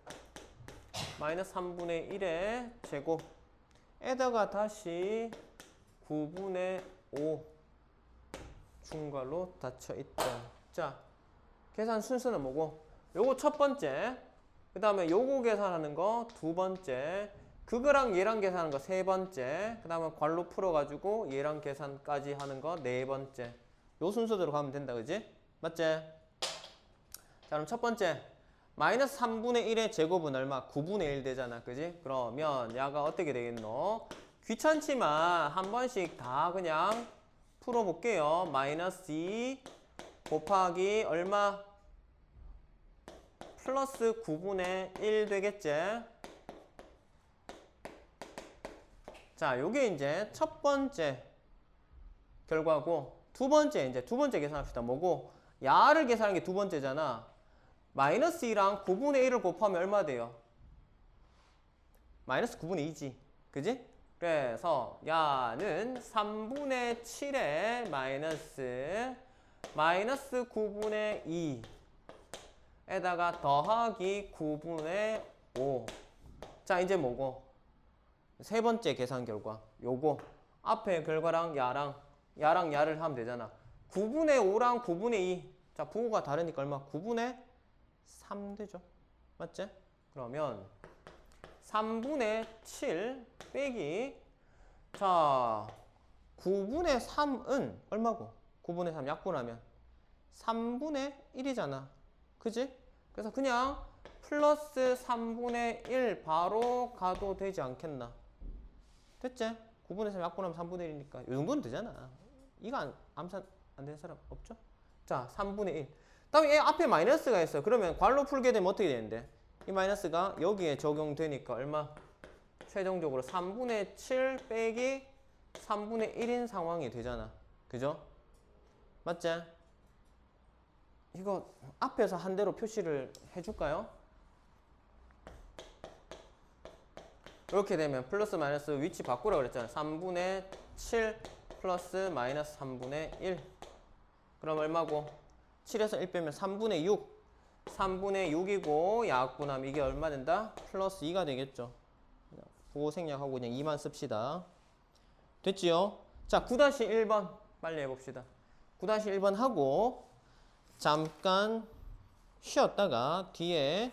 A: 마이너스 3분의 1의 제곱 에다가 다시 9분의 5 중괄호 닫혀 있다. 자 계산 순서는 뭐고? 요거 첫 번째, 그 다음에 요거 계산하는 거 두 번째, 그거랑 얘랑 계산하는 거 세 번째, 그 다음에 괄호 풀어가지고 얘랑 계산까지 하는 거 네 번째. 요 순서대로 가면 된다, 그지? 맞지? 자, 그럼 첫 번째, 마이너스 3분의 1의 제곱은 얼마? 9분의 1 되잖아, 그지? 그러면 야가 어떻게 되겠노? 귀찮지만 한 번씩 다 그냥 풀어볼게요. 마이너스 2 곱하기 얼마? 플러스 9분의 1 되겠지? 자, 요게 이제 첫 번째 결과고, 두 번째 계산합시다. 뭐고? 야를 계산하는 게 두 번째잖아. 마이너스 2랑 9분의 1을 곱하면 얼마 돼요? 마이너스 9분의 2지. 그지? 그래서 야는 3분의 7에 마이너스 9분의 2에다가 더하기 9분의 5. 자, 이제 뭐고? 세 번째 계산 결과. 요거 앞에 결과랑 야를 하면 되잖아. 9분의 5랑 9분의 2. 자, 부호가 다르니까 얼마? 9분의 3 되죠. 맞지? 그러면 3분의 7 빼기, 자, 9분의 3은 얼마고? 9분의 3 약분하면 3분의 1이잖아. 그지? 그래서 그냥 플러스 3분의 1 바로 가도 되지 않겠나? 됐지? 9분의 3 약분하면 3분의 1이니까 이 정도는 되잖아. 이거 암산 안 되는 사람 없죠? 자, 3분의 1. 다음에 얘 앞에 마이너스가 있어. 그러면 괄호 풀게 되면 어떻게 되는데? 이 마이너스가 여기에 적용되니까 얼마? 최종적으로 3분의 7 빼기 3분의 1인 상황이 되잖아. 그죠? 맞지? 이거 앞에서 한 대로 표시를 해줄까요? 이렇게 되면 플러스 마이너스 위치 바꾸라 그랬잖아. 3분의 7 플러스 마이너스 3분의 1. 그럼 얼마고? 7에서 1 빼면 3분의 6. 3분의 6이고 약분하면 이게 얼마 된다? 플러스 2가 되겠죠. 부호 생략하고 그냥 2만 씁시다. 됐지요? 자, 9-1번 빨리 해봅시다. 9-1번 하고 잠깐 쉬었다가 뒤에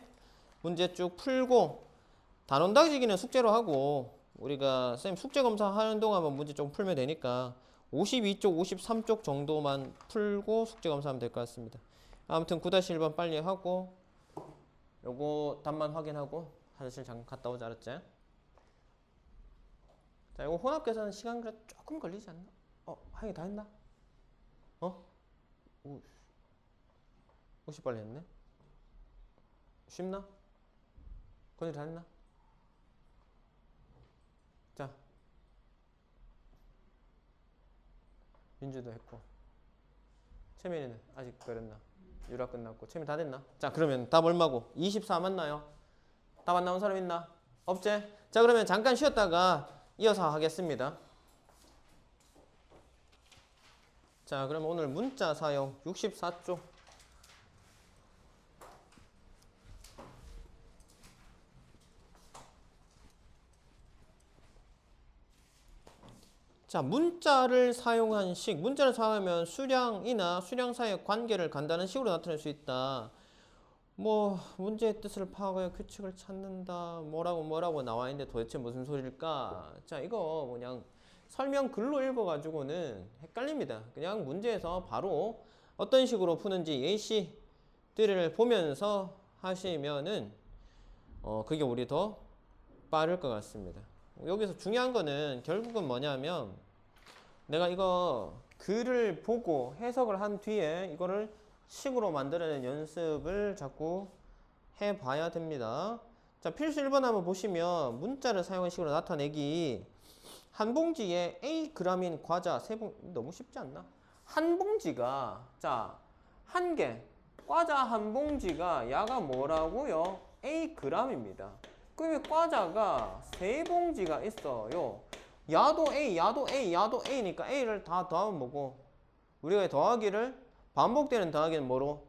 A: 문제 쭉 풀고, 단원 다지기는 숙제로 하고 우리가 쌤 숙제 검사하는 동안만 문제 좀 풀면 되니까 52쪽, 53쪽 정도만 풀고 숙제 검사하면 될 것 같습니다. 아무튼 9-1번 빨리 하고 요거 답만 확인하고 화장실 잠깐 갔다 오자. 알았지? 자, 이거 혼합계산은 시간 그래 조금 걸리지 않나? 하영이 다 했나? 혹시 빨리 했네? 쉽나? 건이 다 했나? 자, 민주도 했고, 채민이는 아직 그랬나? 유라 끝났고, 채민 다 됐나? 자, 그러면 답 얼마고? 24 맞나요? 답 안 나온 사람 있나? 없지? 자, 그러면 잠깐 쉬었다가 이어서 하겠습니다. 자, 그럼 오늘 문자 사용 64쪽. 자, 문자를 사용한 식. 문자를 사용하면 수량이나 수량 사이의 관계를 간단한 식으로 나타낼 수 있다. 뭐 문제의 뜻을 파악하여 규칙을 찾는다. 뭐라고 나와 있는데 도대체 무슨 소리일까? 자, 이거 그냥 설명 글로 읽어가지고는 헷갈립니다. 그냥 문제에서 바로 어떤 식으로 푸는지 예시들을 보면서 하시면은 그게 우리 더 빠를 것 같습니다. 여기서 중요한 거는 결국은 뭐냐면, 내가 이거 글을 보고 해석을 한 뒤에 이거를 식으로 만들어내는 연습을 자꾸 해봐야 됩니다. 자, 필수 1번 한번 보시면 문자를 사용한 식으로 나타내기. 한 봉지에 A g인 과자 3봉, 너무 쉽지 않나? 한 봉지가, 자, 한 개, 과자 한 봉지가 야가 뭐라고요? A g입니다. 그러면 과자가 3봉지가 있어요. 야도 A니까 A를 다 더하면 뭐고? 우리가 더하기를, 반복되는 더하기는 뭐로?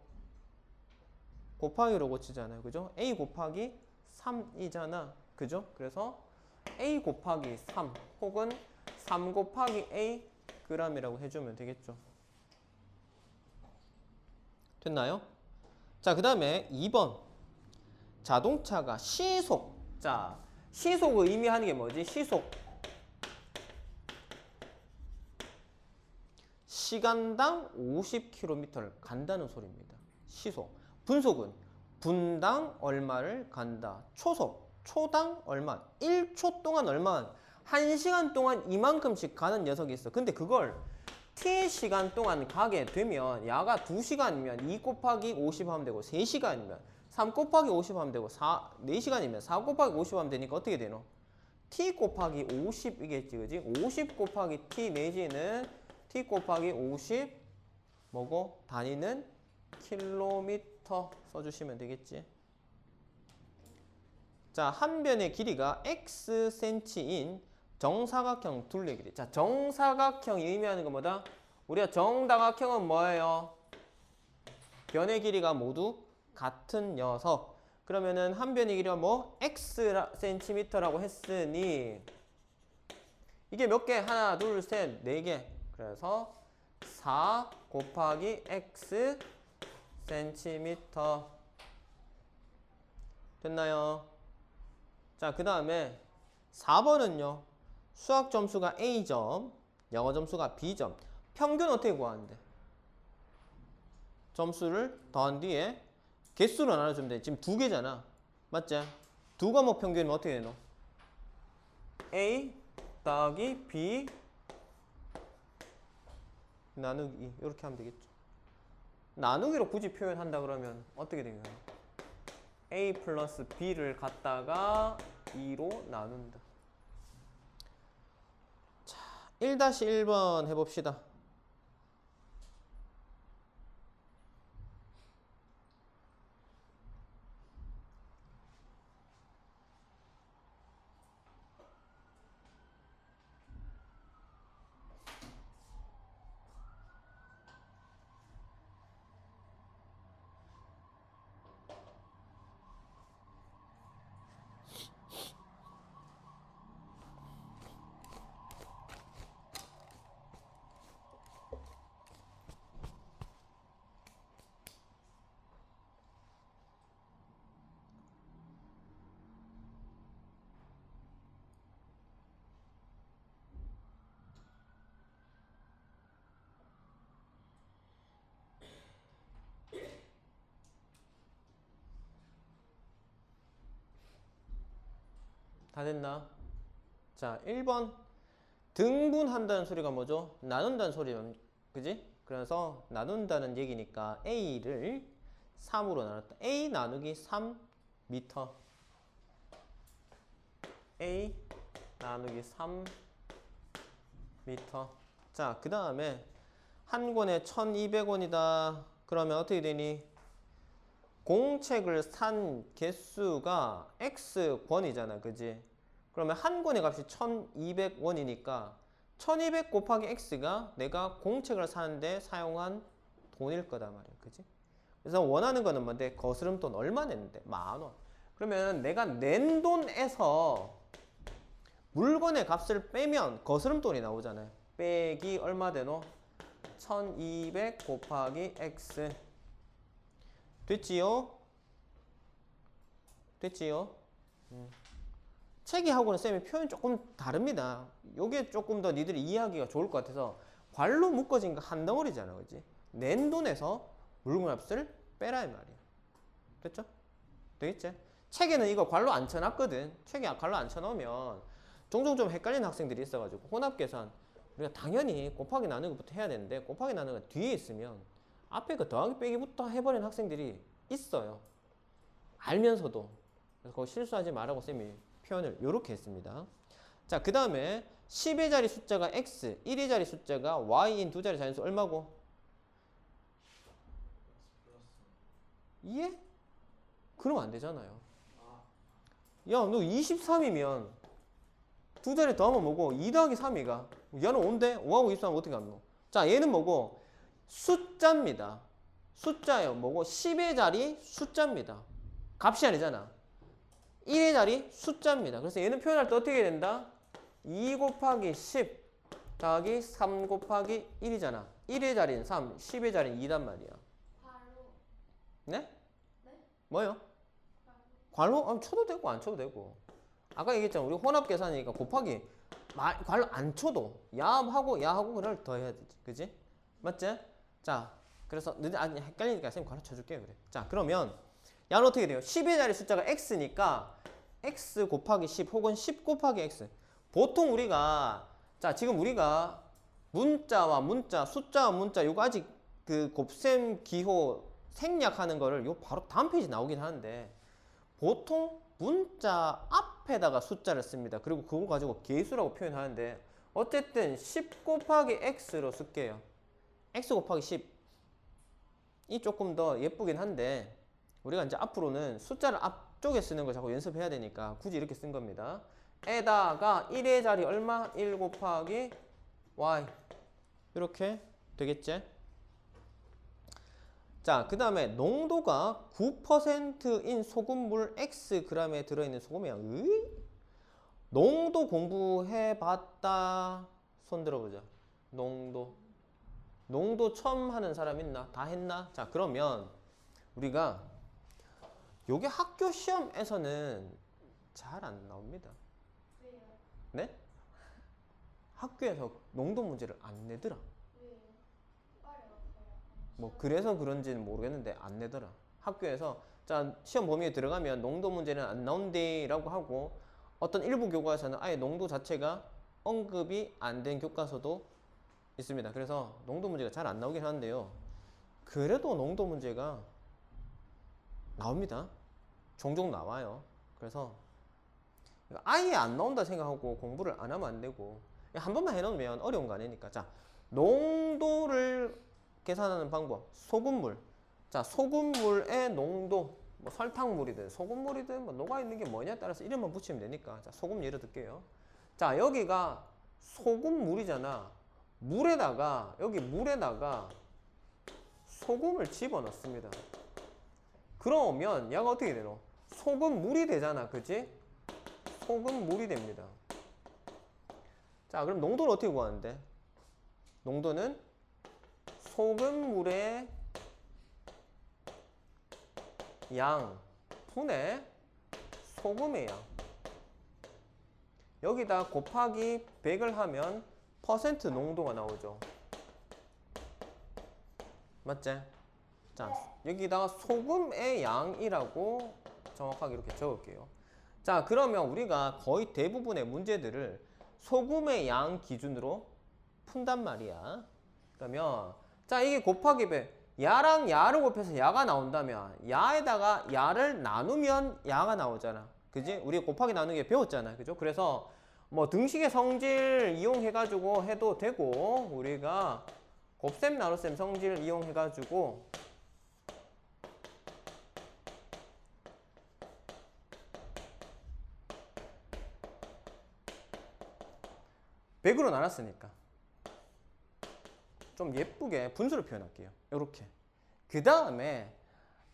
A: 곱하기로 고치잖아요. 그죠? A 곱하기 3이잖아. 그죠? 그래서 A 곱하기 3 혹은 3 곱하기 A g이라고 해주면 되겠죠. 됐나요? 자, 그 다음에 2번. 자동차가 시속. 자, 시속을 의미하는 게 뭐지? 시속. 시간당 50km를 간다는 소리입니다. 시속. 분속은 분당 얼마를 간다. 초속. 초당 얼마. 1초 동안 얼마. 1시간 동안 이만큼씩 가는 녀석이 있어. 근데 그걸 T시간 동안 가게 되면 야가 2시간이면 2 곱하기 50 하면 되고, 3시간이면 3 곱하기 50 하면 되고, 4시간이면 4 곱하기 50 하면 되니까 어떻게 되노? t 곱하기 50이겠지, 그지? 50 곱하기 t 내지는 t 곱하기 50 뭐고? 단위는 킬로미터 써주시면 되겠지. 자, 한 변의 길이가 xcm인 정사각형 둘레 길이. 자, 정사각형이 의미하는 건 뭐다? 우리가 정다각형은 뭐예요? 변의 길이가 모두 같은 녀석. 그러면은 한 변의 길이가 뭐? xcm라고 했으니 이게 몇 개? 하나, 둘, 셋, 네 개. 그래서 4 곱하기 x 센티미터. 됐나요? 자, 그 다음에 4번은요. 수학 점수가 A점, 영어 점수가 B점. 평균 어떻게 구하는데? 점수를 더한 뒤에 개수로 나눠주면 돼. 지금 2개잖아. 맞지? 두 과목 평균이면 어떻게 되노? A 더하기 B 나누기 이렇게 하면 되겠죠. 나누기로 굳이 표현한다 그러면 어떻게 되나요? A 플러스 B를 갖다가 2로 나눈다. 자, 1-1번 해봅시다. 다 됐나? 자, 1번 등분한다는 소리가 뭐죠? 나눈다는 소리면 그지? 그래서 나눈다는 얘기니까 A를 3으로 나눴다. A 나누기 3m. A 나누기 3m. 자, 그 다음에 한 권에 1200원이다. 그러면 어떻게 되니? 공책을 산 개수가 X권이잖아. 그지? 그러면 한 권의 값이 1200원이니까 1200 곱하기 X가 내가 공책을 사는데 사용한 돈일 거다 말이야. 그지? 그래서 원하는 거는 뭔데? 거스름돈 얼마 냈는데? 10,000원. 그러면 내가 낸 돈에서 물건의 값을 빼면 거스름돈이 나오잖아요. 빼기 얼마 되노? 1200 곱하기 X. 됐지요? 됐지요? 책이하고는 쌤이 표현 조금 다릅니다. 요게 조금 더 니들이 이해하기가 좋을 것 같아서 괄로 묶어진 거 한 덩어리잖아. 그지? 낸 돈에서 물건값을 빼라 이 말이야. 됐죠? 되겠지? 책에는 이거 괄로 안 쳐놨거든. 책에 괄로 안 쳐놓으면 종종 좀 헷갈리는 학생들이 있어가지고 혼합계산 우리가 당연히 곱하기 나누기부터 해야 되는데 곱하기 나누기가 뒤에 있으면 앞에 그 더하기 빼기부터 해버리는 학생들이 있어요. 알면서도. 그래서 그거 실수하지 말라고 쌤이 표현을 이렇게 했습니다. 자, 그 다음에 10의 자리 숫자가 x, 1의 자리 숫자가 y인 두 자리 자연수 얼마고? 이해? 그러면 안 되잖아요. 야, 너 23이면 두 자리 더하면 뭐고? 2 더하기 3이가 얘는 5인데 5하고 23 어떻게 합니까? 자, 얘는 뭐고? 숫자입니다. 숫자예요. 뭐고? 10의 자리 숫자입니다. 값이 아니잖아. 1의 자리 숫자입니다. 그래서 얘는 표현할 때 어떻게 된다? 2 곱하기 10 더하기 3 곱하기 1이잖아. 1의 자리는 3, 10의 자리는 2단 말이야. 네?
C: 네?
A: 뭐요? 괄호? 아, 쳐도 되고 안 쳐도 되고. 아까 얘기했잖아. 우리 혼합계산이니까 곱하기 괄호 안 쳐도 야하고 야하고 그걸 더해야 되지. 그지? 맞지? 자, 그래서 너희들 아직 헷갈리니까 쌤 괄호 쳐줄게요. 그래. 자, 그러면 야는 어떻게 돼요? 10의 자리 숫자가 x니까 x 곱하기 10 혹은 10 곱하기 x. 보통 우리가 자, 지금 우리가 문자와 문자, 숫자와 문자 요거 아직 그 곱셈 기호 생략하는 거를 요 바로 다음 페이지 나오긴 하는데 보통 문자 앞에 앞에다가 숫자를 씁니다. 그리고 그거 가지고 계수라고 표현하는데 어쨌든 10 곱하기 x로 쓸게요. x 곱하기 10. 이 조금 더 예쁘긴 한데 우리가 이제 앞으로는 숫자를 앞쪽에 쓰는 걸 자꾸 연습해야 되니까 굳이 이렇게 쓴 겁니다. 에다가 1의 자리 얼마? 1 곱하기 y. 이렇게 되겠지? 자, 그 다음에 농도가 9%인 소금물 Xg에 들어있는 소금의 양. 농도 공부해봤다. 손 들어보자. 농도. 농도 처음 하는 사람 있나? 다 했나? 자, 그러면 우리가 요게 학교 시험에서는 잘 안 나옵니다.
C: 왜요?
A: 네? 학교에서 농도 문제를 안 내더라.
C: 왜요? 어려워서요.
A: 뭐 그래서 그런지는 모르겠는데 안 내더라. 학교에서 자 시험 범위에 들어가면 농도 문제는 안 나온대라고 하고 어떤 일부 교과에서는 아예 농도 자체가 언급이 안 된 교과서도 있습니다. 그래서 농도 문제가 잘 안 나오긴 하는데요. 그래도 농도 문제가 나옵니다. 종종 나와요. 그래서 아예 안 나온다 생각하고 공부를 안 하면 안 되고 한 번만 해놓으면 어려운 거 아니니까. 자, 농도를 계산하는 방법. 소금물. 자, 소금물의 농도. 뭐 설탕물이든 소금물이든 뭐 녹아있는 게 뭐냐에 따라서 이름만 붙이면 되니까. 자, 소금 예를 들게요. 자, 여기가 소금물이잖아. 물에다가 여기 물에다가 소금을 집어넣습니다. 그러면 얘가 어떻게 되노? 소금물이 되잖아. 그치? 소금물이 됩니다. 자, 그럼 농도는 어떻게 구하는데? 농도는 소금물의 양 분의 소금의 양. 여기다 곱하기 100을 하면 퍼센트 농도가 나오죠. 맞지? 자, 여기다가 소금의 양이라고 정확하게 이렇게 적을게요. 자, 그러면 우리가 거의 대부분의 문제들을 소금의 양 기준으로 푼단 말이야. 그러면 자, 이게 곱하기 100. 야랑 야를 곱해서 야가 나온다면 야에다가 야를 나누면 야가 나오잖아. 그지? 우리 곱하기 나누기 배웠잖아. 그죠? 그래서 뭐 등식의 성질 이용해가지고 해도 되고 우리가 곱셈 나눗셈 성질 이용해가지고 백으로 나눴으니까 좀 예쁘게 분수를 표현할게요. 이렇게. 그 다음에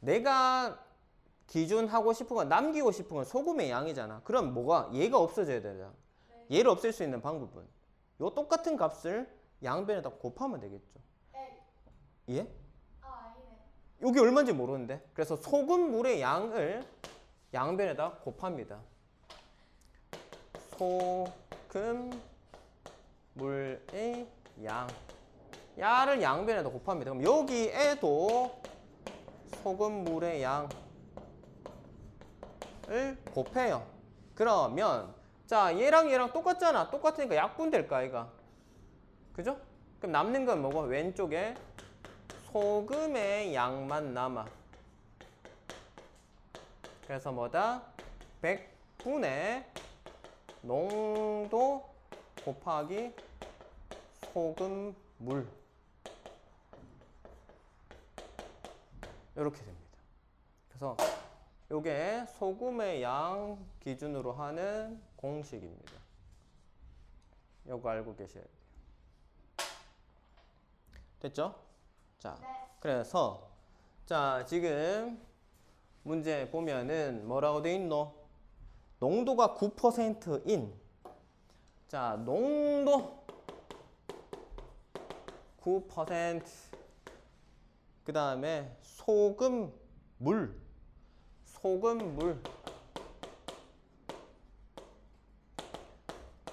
A: 내가 기준하고 싶은 건 남기고 싶은 건 소금의 양이잖아. 그럼 뭐가 얘가 없어져야 되잖아.
C: 네.
A: 얘를 없앨 수 있는 방법은 요 똑같은 값을 양변에다 곱하면 되겠죠. 예?
C: 아니네.
A: 여기 얼마인지 모르는데. 그래서 소금물의 양을 양변에다 곱합니다. 소금물의 양. 야를 양변에다 곱합니다. 그럼 여기에도 소금물의 양을 곱해요. 그러면 자, 얘랑 얘랑 똑같잖아. 똑같으니까 약분 될까 이가. 그죠? 그럼 남는 건 뭐고? 왼쪽에 소금의 양만 남아. 그래서 뭐다? 100분의 농도 곱하기 소금물. 이렇게 됩니다. 그래서 요게 소금의 양 기준으로 하는 공식입니다. 요거 알고 계셔야 돼요. 됐죠? 자,
C: 네.
A: 그래서 자, 지금 문제 보면은 뭐라고 돼 있노? 농도가 9%인 자, 농도 9% 그 다음에 소금물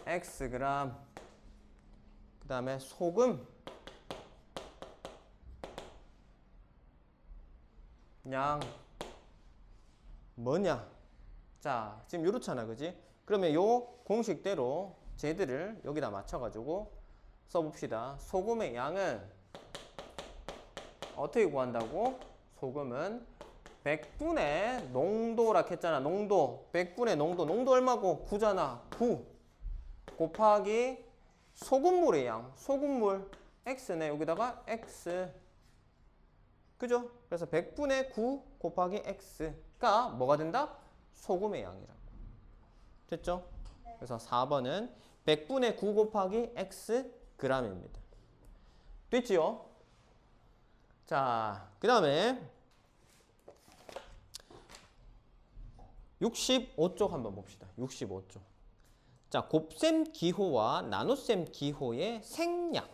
A: Xg 그 다음에 소금 양 뭐냐? 자, 지금 요렇잖아, 그지? 그러면 요 공식대로 쟤들을 여기다 맞춰가지고 써봅시다. 소금의 양은 어떻게 구한다고? 소금은 100분의 농도라 했잖아. 농도. 100분의 농도. 농도 얼마고? 9잖아. 9 곱하기 소금물의 양. 소금물 x네. 여기다가 x. 그죠? 그래서 100분의 9 곱하기 x가 뭐가 된다? 소금의 양이라고. 됐죠? 그래서 4번은 100분의 9 곱하기 x g입니다. 됐지요? 자, 그 다음에 65쪽 한번 봅시다. 65쪽. 자, 곱셈 기호와 나눗셈 기호의 생략.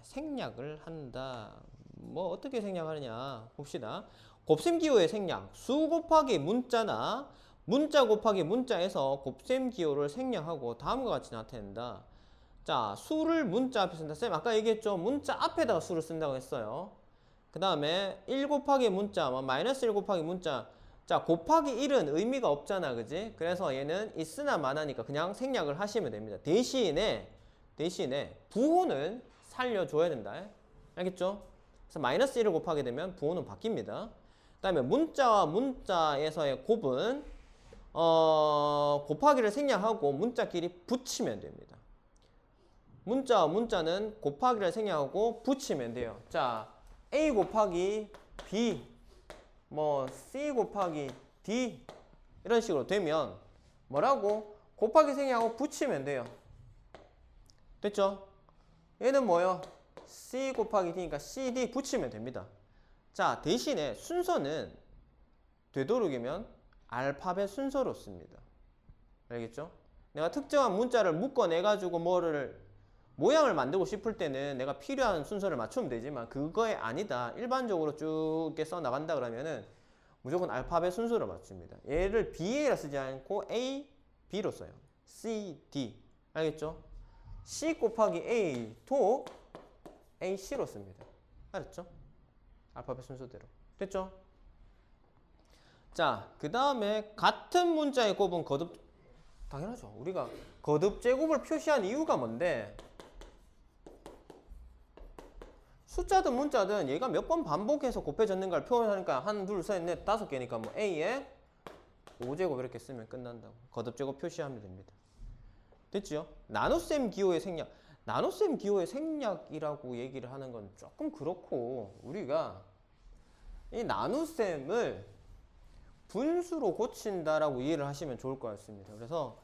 A: 생략을 한다. 뭐 어떻게 생략하느냐 봅시다. 곱셈 기호의 생략. 수 곱하기 문자나 문자 곱하기 문자에서 곱셈 기호를 생략하고 다음과 같이 나타낸다. 자, 수를 문자 앞에 쓴다. 쌤 아까 얘기했죠. 문자 앞에다가 수를 쓴다고 했어요. 그 다음에 1 곱하기 문자, 마이너스 1 곱하기 문자. 자, 곱하기 1은 의미가 없잖아. 그지? 그래서 얘는 있으나 마나니까 그냥 생략을 하시면 됩니다. 대신에 부호는 살려줘야 된다. 알겠죠? 그래서 마이너스 1을 곱하게 되면 부호는 바뀝니다. 그 다음에 문자와 문자에서의 곱은 곱하기를 생략하고 문자끼리 붙이면 됩니다. 문자와 문자는 곱하기를 생략하고 붙이면 돼요. 자, A 곱하기 B, C 곱하기 D 이런 식으로 되면 뭐라고? 곱하기 생략하고 붙이면 돼요. 됐죠? 얘는 뭐요? C 곱하기 D니까 CD 붙이면 됩니다. 자, 대신에 순서는 되도록이면 알파벳 순서로 씁니다. 알겠죠? 내가 특정한 문자를 묶어내가지고 모양을 만들고 싶을 때는 내가 필요한 순서를 맞추면 되지만 그거에 아니다. 일반적으로 쭉 이렇게 써나간다 그러면은 무조건 알파벳 순서로 맞춥니다. 얘를 BA라 쓰지 않고 A, B로 써요. C, D. 알겠죠? C 곱하기 A도 AC로 씁니다. 알았죠? 알파벳 순서대로. 됐죠? 자, 그 다음에 같은 문자의 곱은 거듭. 당연하죠. 우리가 거듭 제곱을 표시한 이유가 뭔데? 숫자든 문자든 얘가 몇 번 반복해서 곱해졌는가를 표현하니까 1, 2, 3, 4, 5개니까 뭐 A에 5제곱 이렇게 쓰면 끝난다고. 거듭 제곱 표시하면 됩니다. 됐죠? 나눗셈 기호의 생략. 나눗셈 기호의 생략이라고 얘기를 하는 건 조금 그렇고 우리가 이 나눗셈을 분수로 고친다라고 이해를 하시면 좋을 것 같습니다. 그래서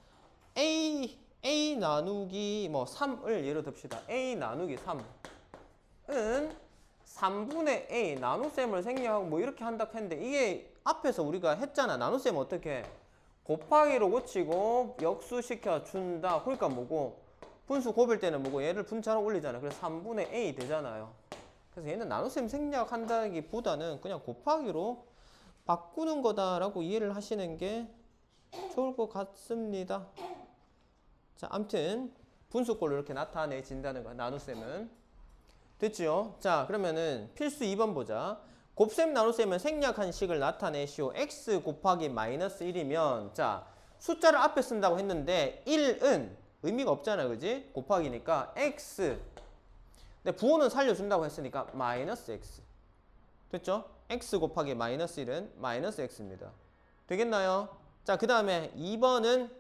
A: A 나누기 3을 예로 듭시다. A 나누기 3은 3분의 A 나눗셈을 생략하고 이렇게 한다 했는데 이게 앞에서 우리가 했잖아. 나눗셈 어떻게 곱하기로 고치고 역수시켜 준다. 그러니까 뭐고 분수 곱일 때는 뭐고 얘를 분자로 올리잖아. 그래서 3분의 A 되잖아요. 그래서 얘는 나눗셈 생략한다기보다는 그냥 곱하기로 바꾸는 거다라고 이해를 하시는 게 좋을 것 같습니다. 자, 아무튼 분수꼴로 이렇게 나타내진다는 거야. 나눗셈은. 됐죠? 자, 그러면은 필수 2번 보자. 곱셈 나눗셈은 생략한 식을 나타내시오. x 곱하기 마이너스 1이면 자, 숫자를 앞에 쓴다고 했는데 1은 의미가 없잖아. 그지? 곱하기니까 x. 근데 부호는 살려준다고 했으니까 마이너스 x. 됐죠? x 곱하기 마이너스 1은 마이너스 x입니다. 되겠나요? 자, 그 다음에 2번은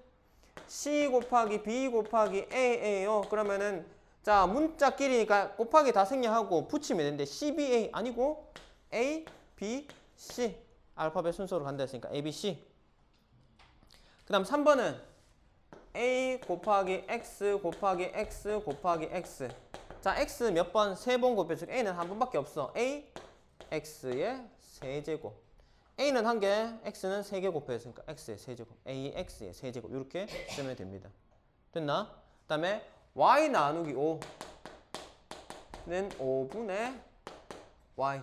A: c 곱하기 b 곱하기 a예요. 그러면은 자, 문자끼리니까 곱하기 다 생략하고 붙이면 되는데 cba 아니고 a, b, c 알파벳 순서로 간다 했으니까 a, b, c. 그 다음 3번은 a 곱하기 x 곱하기 x 곱하기 x. 자, x 몇 번? 3번 곱해주고 a는 한 번밖에 없어. a, x의 세제곱. a는 1개, x는 3개 곱해졌으니까 x의 세제곱. a, x의 세제곱. 이렇게 쓰면 됩니다. 됐나? 그 다음에 y 나누기 5는 5분의 y.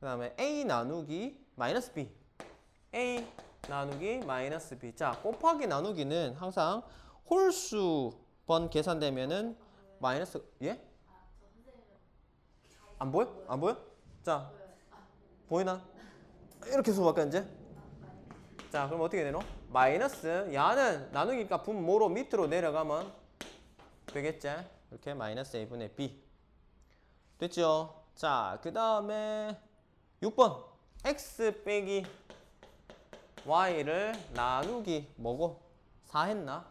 A: 그 다음에 a 나누기 마이너스 b. a 나누기 마이너스 b. 자, 곱하기 나누기는 항상 홀수 번 계산되면은 마이너스, 예? 안 보여? 안 보여? 자, 보이나? 이렇게 수밖에 이제. 자, 그럼 어떻게 되노? 마이너스, 야는 나누기니까 분모로 밑으로 내려가면 되겠지? 이렇게 마이너스 a분의 b. 됐죠? 자, 그 다음에 6번 x 빼기 y를 나누기 뭐고? 4 했나?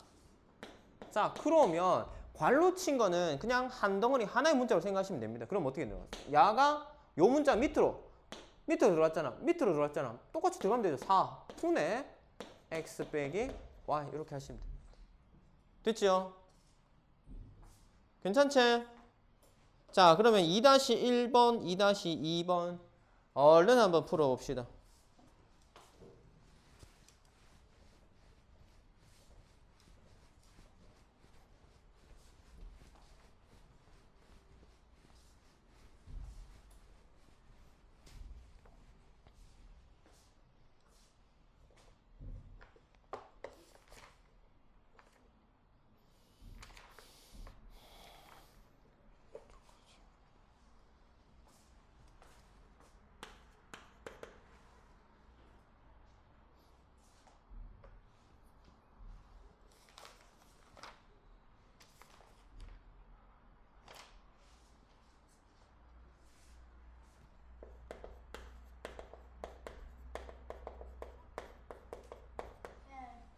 A: 자, 그러면 괄호 친 거는 그냥 한 덩어리 하나의 문자로 생각하시면 됩니다. 그럼 어떻게 들어갔어? 야가 요 문자 밑으로 들어왔잖아. 밑으로 들어왔잖아. 똑같이 들어가면 되죠. 4 분의 x 빼기 y 이렇게 하시면 됩니다. 됐지요? 괜찮지? 자, 그러면 2-1번, 2-2번 얼른 한번 풀어봅시다.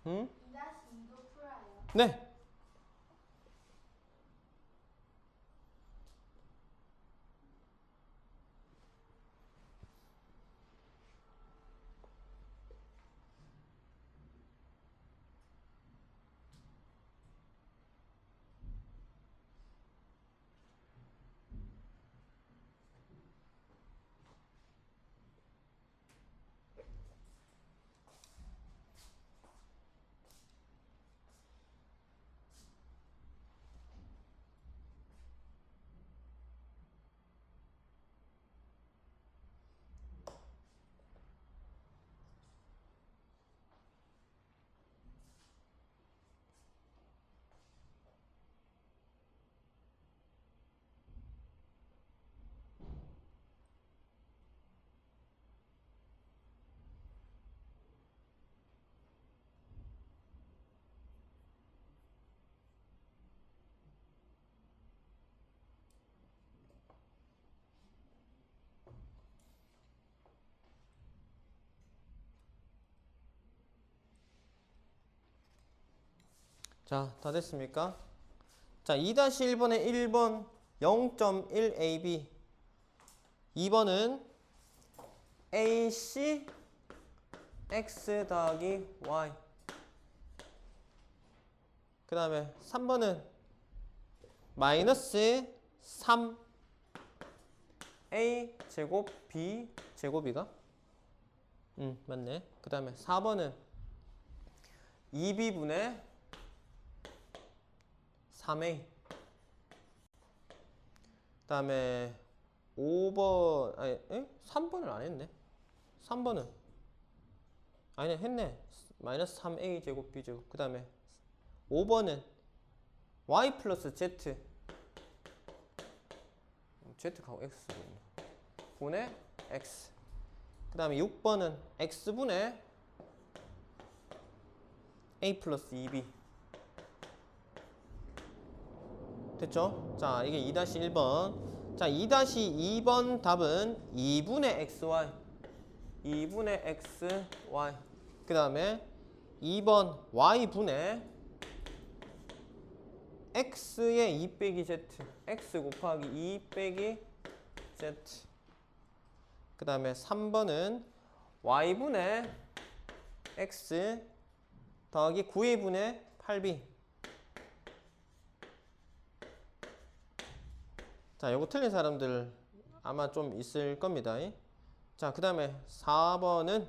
A: 응?
C: 2-2도 풀어요.
A: 네. 자, 다 됐습니까? 자, 2-1번에 1번 0.1ab 2번은 ac x 더하기 y 그 다음에 3번은 마이너스 3 a 제곱 b 제곱이가? 맞네. 그 다음에 4번은 2b분의 3a 그 다음에 5번 아니 3번을 안 했네. 3번은 아니 했네. 마이너스 3a 제곱 b 제곱 그 다음에 5번은 y 플러스 z z하고 x 분의 x 그 다음에 6번은 x분의 a 플러스 2b 됐죠? 자, 이게 2-1번. 자, 2-2번 답은 2분의 xy. 2분의 xy. 그 다음에 2번 y분의 x의 2 빼기 z. x 곱하기 2 빼기 z. 그 다음에 3번은 y분의 x 더하기 9a분의 8b. 자, 요거 틀린 사람들 아마 좀 있을 겁니다. 자, 그 다음에 4번은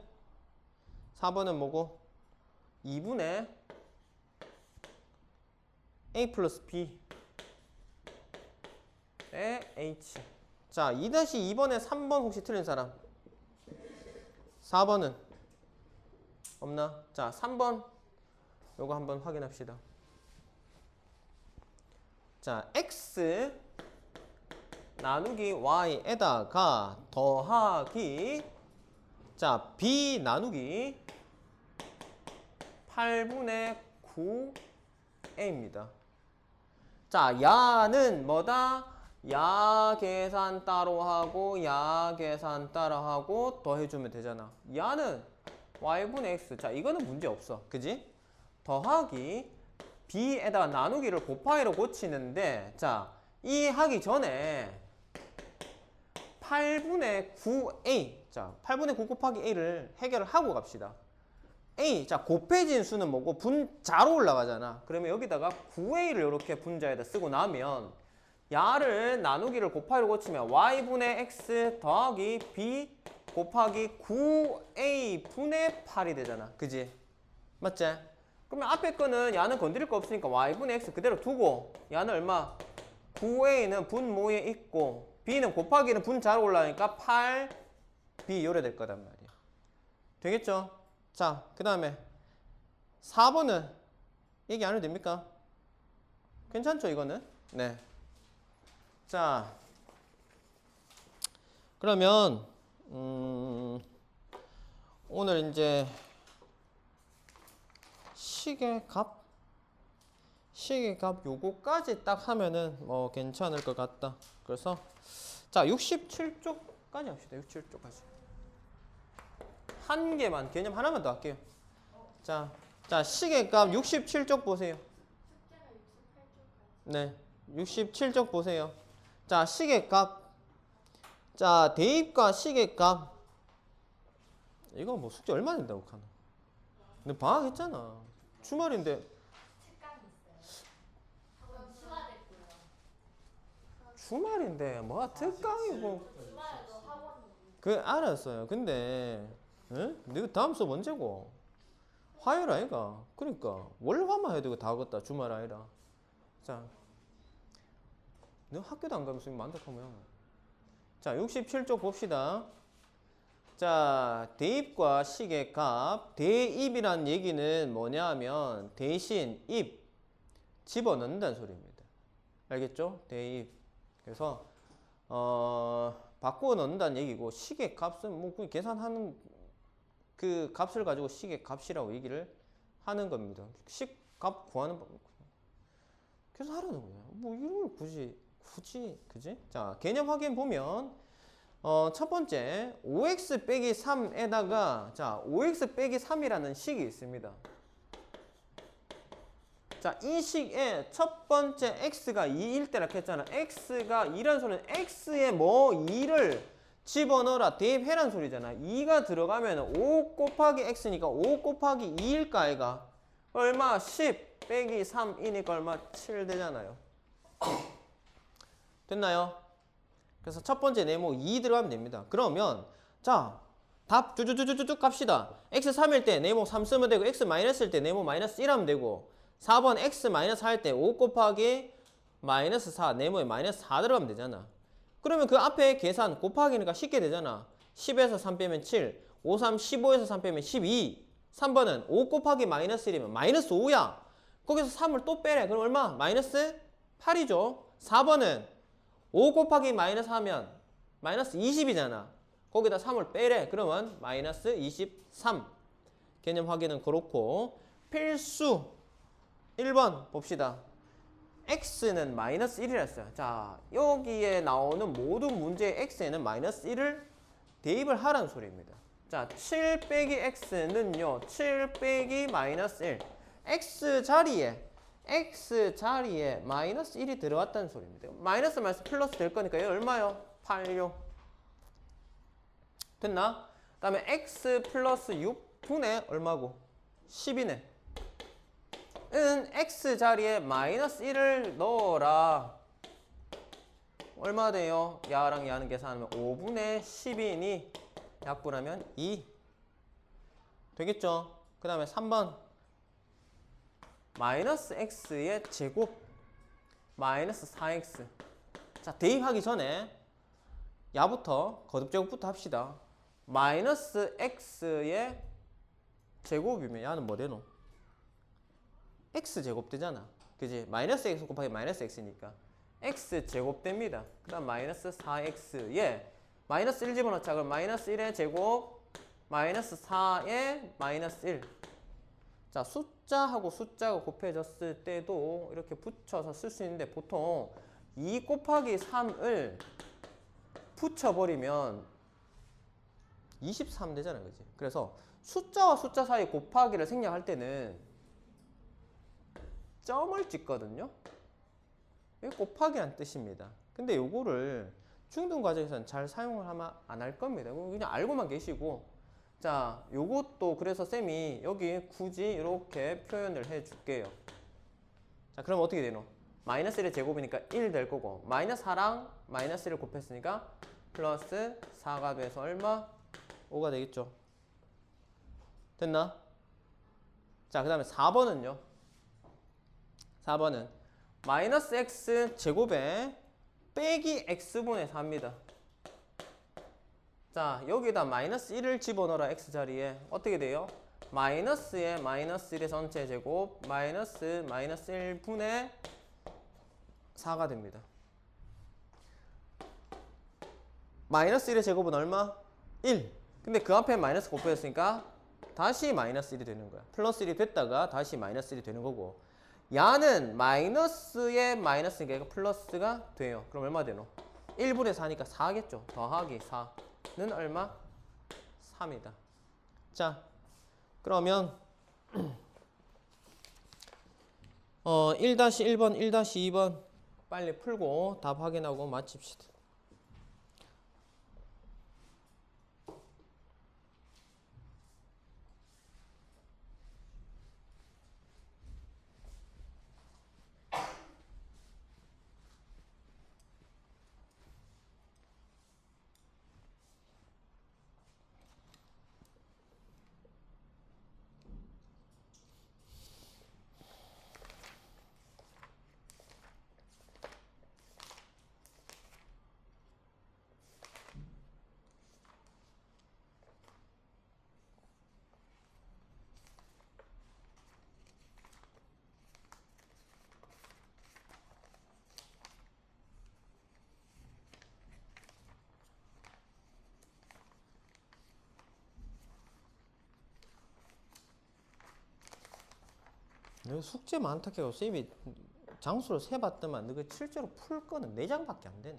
A: 뭐고? 2분의 a 플러스 b의 h. 자, 2-2번에 3번 혹시 틀린 사람? 4번은? 없나? 자, 3번 요거 한번 확인합시다. 자, x 나누기 y에다가 더하기 자 b 나누기 8분의 9a입니다. 자, 야는 뭐다? 야 계산 따로 하고 야 계산 따로 하고 더해주면 되잖아. 야는 y분의 x. 자, 이거는 문제 없어. 그지? 더하기 b에다가 나누기를 곱하기로 고치는데, 자, 이 하기 전에 8분의 9a. 자, 8분의 9 곱하기 a를 해결을 하고 갑시다. a. 자, 곱해진 수는 뭐고 분자로 올라가잖아. 그러면 여기다가 9a를 이렇게 분자에다 쓰고 나면 야를 나누기를 곱하기로 고치면 y분의 x 더하기 b 곱하기 9a 분의 8이 되잖아. 그지? 맞지? 그러면 앞에 거는 야는 건드릴 거 없으니까 y분의 x 그대로 두고 야는 얼마? 9a는 분모에 있고 b는 곱하기는 분자로 올라가니까 8b 요래 될 거단 말이야. 되겠죠? 자, 그 다음에 4번은 얘기 안 해도 됩니까? 괜찮죠, 이거는? 네. 자, 그러면 오늘 이제 시계값 요거까지 딱 하면은 뭐 괜찮을 것 같다. 그래서 자, 67쪽까지 합시다. 67쪽까지. 한 개만, 개념 하나만 더 할게요. 자, 시계값 67쪽 보세요.
C: 숙제가 68쪽까지.
A: 네, 67쪽 보세요. 자, 시계값. 자, 대입과 시계값. 이거 뭐 숙제 얼마 된다고 하나? 근데 방학했잖아. 주말인데.
C: 특강이 있어요. 학원 추가됐고요.
A: 주말인데 뭐가 특강이고.
C: 주말에도 학원이
A: 그 알았어요. 근데 내가 다음 수업 언제고? 화요일 아이가? 그러니까 월화만 해도 이거 다 걷다. 주말 아니라. 자, 너 학교도 안 가면서 이거 만족하면. 자, 67쪽 봅시다. 자, 대입과 시계값. 대입이란 얘기는 뭐냐 하면 대신 입 집어넣는다는 소리입니다. 알겠죠? 대입. 그래서 바꾸어 넣는다는 얘기고, 시계값은 뭐 그 계산하는 그 값을 가지고 시계값이라고 얘기를 하는 겁니다. 식값 구하는 법. 계산하라는 거야. 뭐 이런 걸 굳이 그지? 자, 개념 확인 보면 첫 번째 5x 빼기 3에다가 자, 5x 빼기 3이라는 식이 있습니다. 자, 이 식에 첫 번째 x가 2일 때라 했잖아. x가 2란 소리는 x에 뭐 2를 집어넣어라, 대입해란 소리잖아. 2가 들어가면 5 곱하기 x니까 5 곱하기 2일까 아이가? 얼마? 10 빼기 3이니까 얼마? 7 되잖아요. 됐나요? 그래서 첫 번째 네모 2 들어가면 됩니다. 그러면 자, 답 쭉쭉쭉쭉 갑시다. x 3일 때 네모 3 쓰면 되고, x 마이너스일 때 네모 마이너스 1 하면 되고, 4번 x 마이너스 할 때 5 곱하기 마이너스 4 네모에 마이너스 4 들어가면 되잖아. 그러면 그 앞에 계산 곱하기니까 쉽게 되잖아. 10에서 3 빼면 7, 5, 3, 15에서 3 빼면 12. 3번은 5 곱하기 마이너스 1이면 마이너스 5야. 거기서 3을 또 빼래. 그럼 얼마? 마이너스 8이죠. 4번은 5 곱하기 마이너스 하면 마이너스 20이잖아. 거기다 3을 빼래. 그러면 마이너스 23. 개념 확인은 그렇고, 필수 1번 봅시다. x는 마이너스 1이라 했어요. 자, 여기에 나오는 모든 문제의 x에는 마이너스 1을 대입을 하라는 소리입니다. 자, 7 빼기 x는요, 7 빼기 마이너스 1. x 자리에 마이너스 1이 들어갔다는 소리입니다. 마이너스 플러스 될 거니까 얘 얼마요? 8요. 됐나? 그 다음에 x 플러스 6분의 얼마고? 10이네. 은 x 자리에 마이너스 1을 넣어라. 얼마 돼요? 야랑 야는 계산하면 5분의 10이니 약분하면 2. 되겠죠? 그 다음에 3번. 마이너스 x의 제곱 마이너스 4x. 자, 대입하기 전에 야부터 거듭제곱부터 합시다. 마이너스 x의 제곱이면 야는 뭐 되노? x 제곱 되잖아. 그지? 마이너스 x 곱하기 마이너스 x니까 x 제곱 됩니다. 그 다음 마이너스 4x에 마이너스 1 집어넣자. 그럼 마이너스 1의 제곱 마이너스 4의 마이너스 1. 자, 숫자하고 숫자가 곱해졌을 때도 이렇게 붙여서 쓸 수 있는데, 보통 2 곱하기 3을 붙여버리면 23 되잖아, 그지? 그래서 숫자와 숫자 사이 곱하기를 생략할 때는 점을 찍거든요. 이게 곱하기란 뜻입니다. 근데 요거를 중등 과정에서는 잘 사용을 하면 안 할 겁니다. 그냥 알고만 계시고. 자, 요것도 그래서 쌤이 여기 굳이 이렇게 표현을 해 줄게요. 자, 그럼 어떻게 되노? 마이너스 1의 제곱이니까 1 될 거고, 마이너스 4랑 마이너스 1을 곱했으니까 플러스 4가 돼서 얼마? 5가 되겠죠. 됐나? 자, 그 다음에 4번은요. 4번은 마이너스 x 제곱에 빼기 x분의 4입니다. 자, 여기다 마이너스 1을 집어넣어라. x자리에. 어떻게 돼요? 마이너스에 마이너스 1의 전체 제곱 마이너스 1분의 4가 됩니다. 마이너스 1의 제곱은 얼마? 1. 근데 그 앞에 마이너스 곱했으니까 다시 마이너스 1이 되는 거야. 플러스 1이 됐다가 다시 마이너스 1이 되는 거고, 야는 마이너스에 마이너스니까 플러스가 돼요. 그럼 얼마 되노? 1분의 4니까 4겠죠. 더하기 4는 얼마? 3이다. 자, 그러면 1-1번, 1-2번 빨리 풀고 답 확인하고 마칩시다. 너 숙제 많다 해서 쌤이 장수를 세봤더만 너가 실제로 풀 거는 4장밖에 안 되네.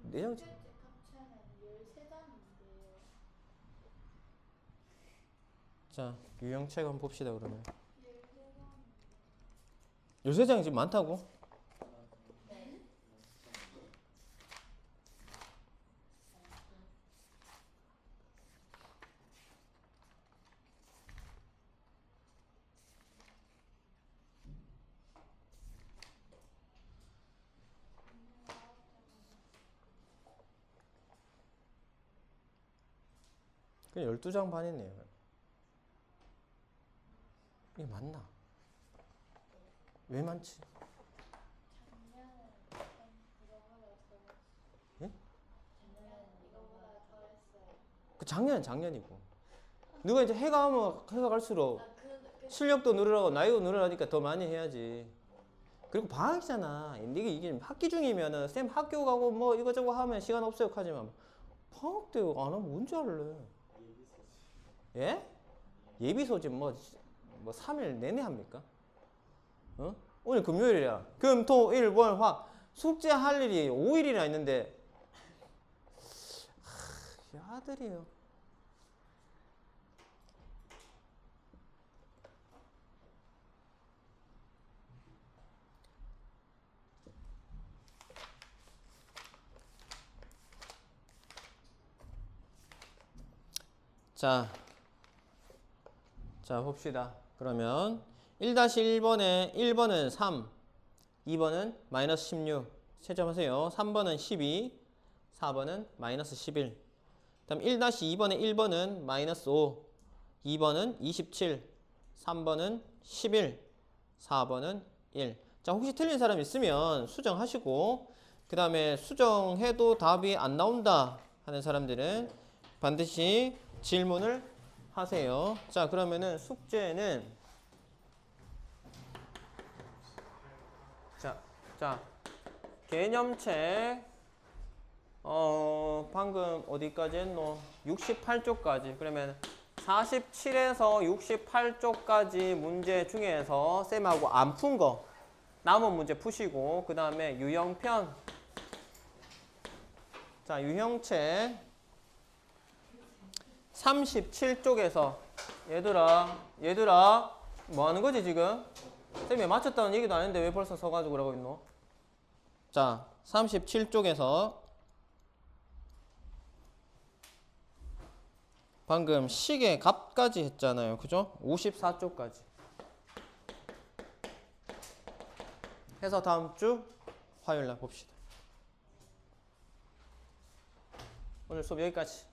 A: 4장.
C: 합체는 13장인데요.
A: 자, 유형책 한번 봅시다. 그러면
C: 13장.
A: 13장이 지금 많다고?
C: 네.
A: 그냥 12장 반이네요. 이게 맞나? 왜 많지?
C: 작년에 이거보다 더.
A: 예?
C: 작년에 이거보다 더 했어요.
A: 그 작년은 작년이고. 누가 이제 해가 하면 해가 갈수록
C: 그
A: 실력도 늘어나고 나이도 늘어나니까 더 많이 해야지. 그리고 방학이잖아. 이게 학기 중이면은 쌤 학교 가고 뭐 이거저거 하면 시간 없어요 하지만 방학 때 안 하면 언제 할래? 예? 예비 소집 뭐 3일 내내 합니까? 어? 오늘 금요일이야. 금, 토, 일, 월, 화. 숙제할 일이 5일이나 있는데 아들이요. 자, 봅시다. 그러면 1-1번에 1번은 3, 2번은 마이너스 16. 채점하세요. 3번은 12, 4번은 마이너스 11. 다음 1-2번에 1번은 마이너스 5, 2번은 27, 3번은 11, 4번은 1. 자, 혹시 틀린 사람 있으면 수정하시고, 그 다음에 수정해도 답이 안 나온다 하는 사람들은 반드시 질문을 하세요. 자, 그러면은 숙제는 자 개념책 방금 어디까지 했노? 68쪽까지. 그러면 47에서 68쪽까지 문제 중에서 쌤하고 안 푼 거 남은 문제 푸시고 그 다음에 유형편. 자, 유형체 37쪽에서 얘들아 뭐 하는 거지 지금? 쌤이 맞췄다는 얘기도 아닌데 왜 벌써 서가지고 그러고 있노? 자, 37쪽에서 방금 식의 값까지 했잖아요. 그죠? 54쪽까지. 해서 다음 주 화요일 날 봅시다. 오늘 수업 여기까지.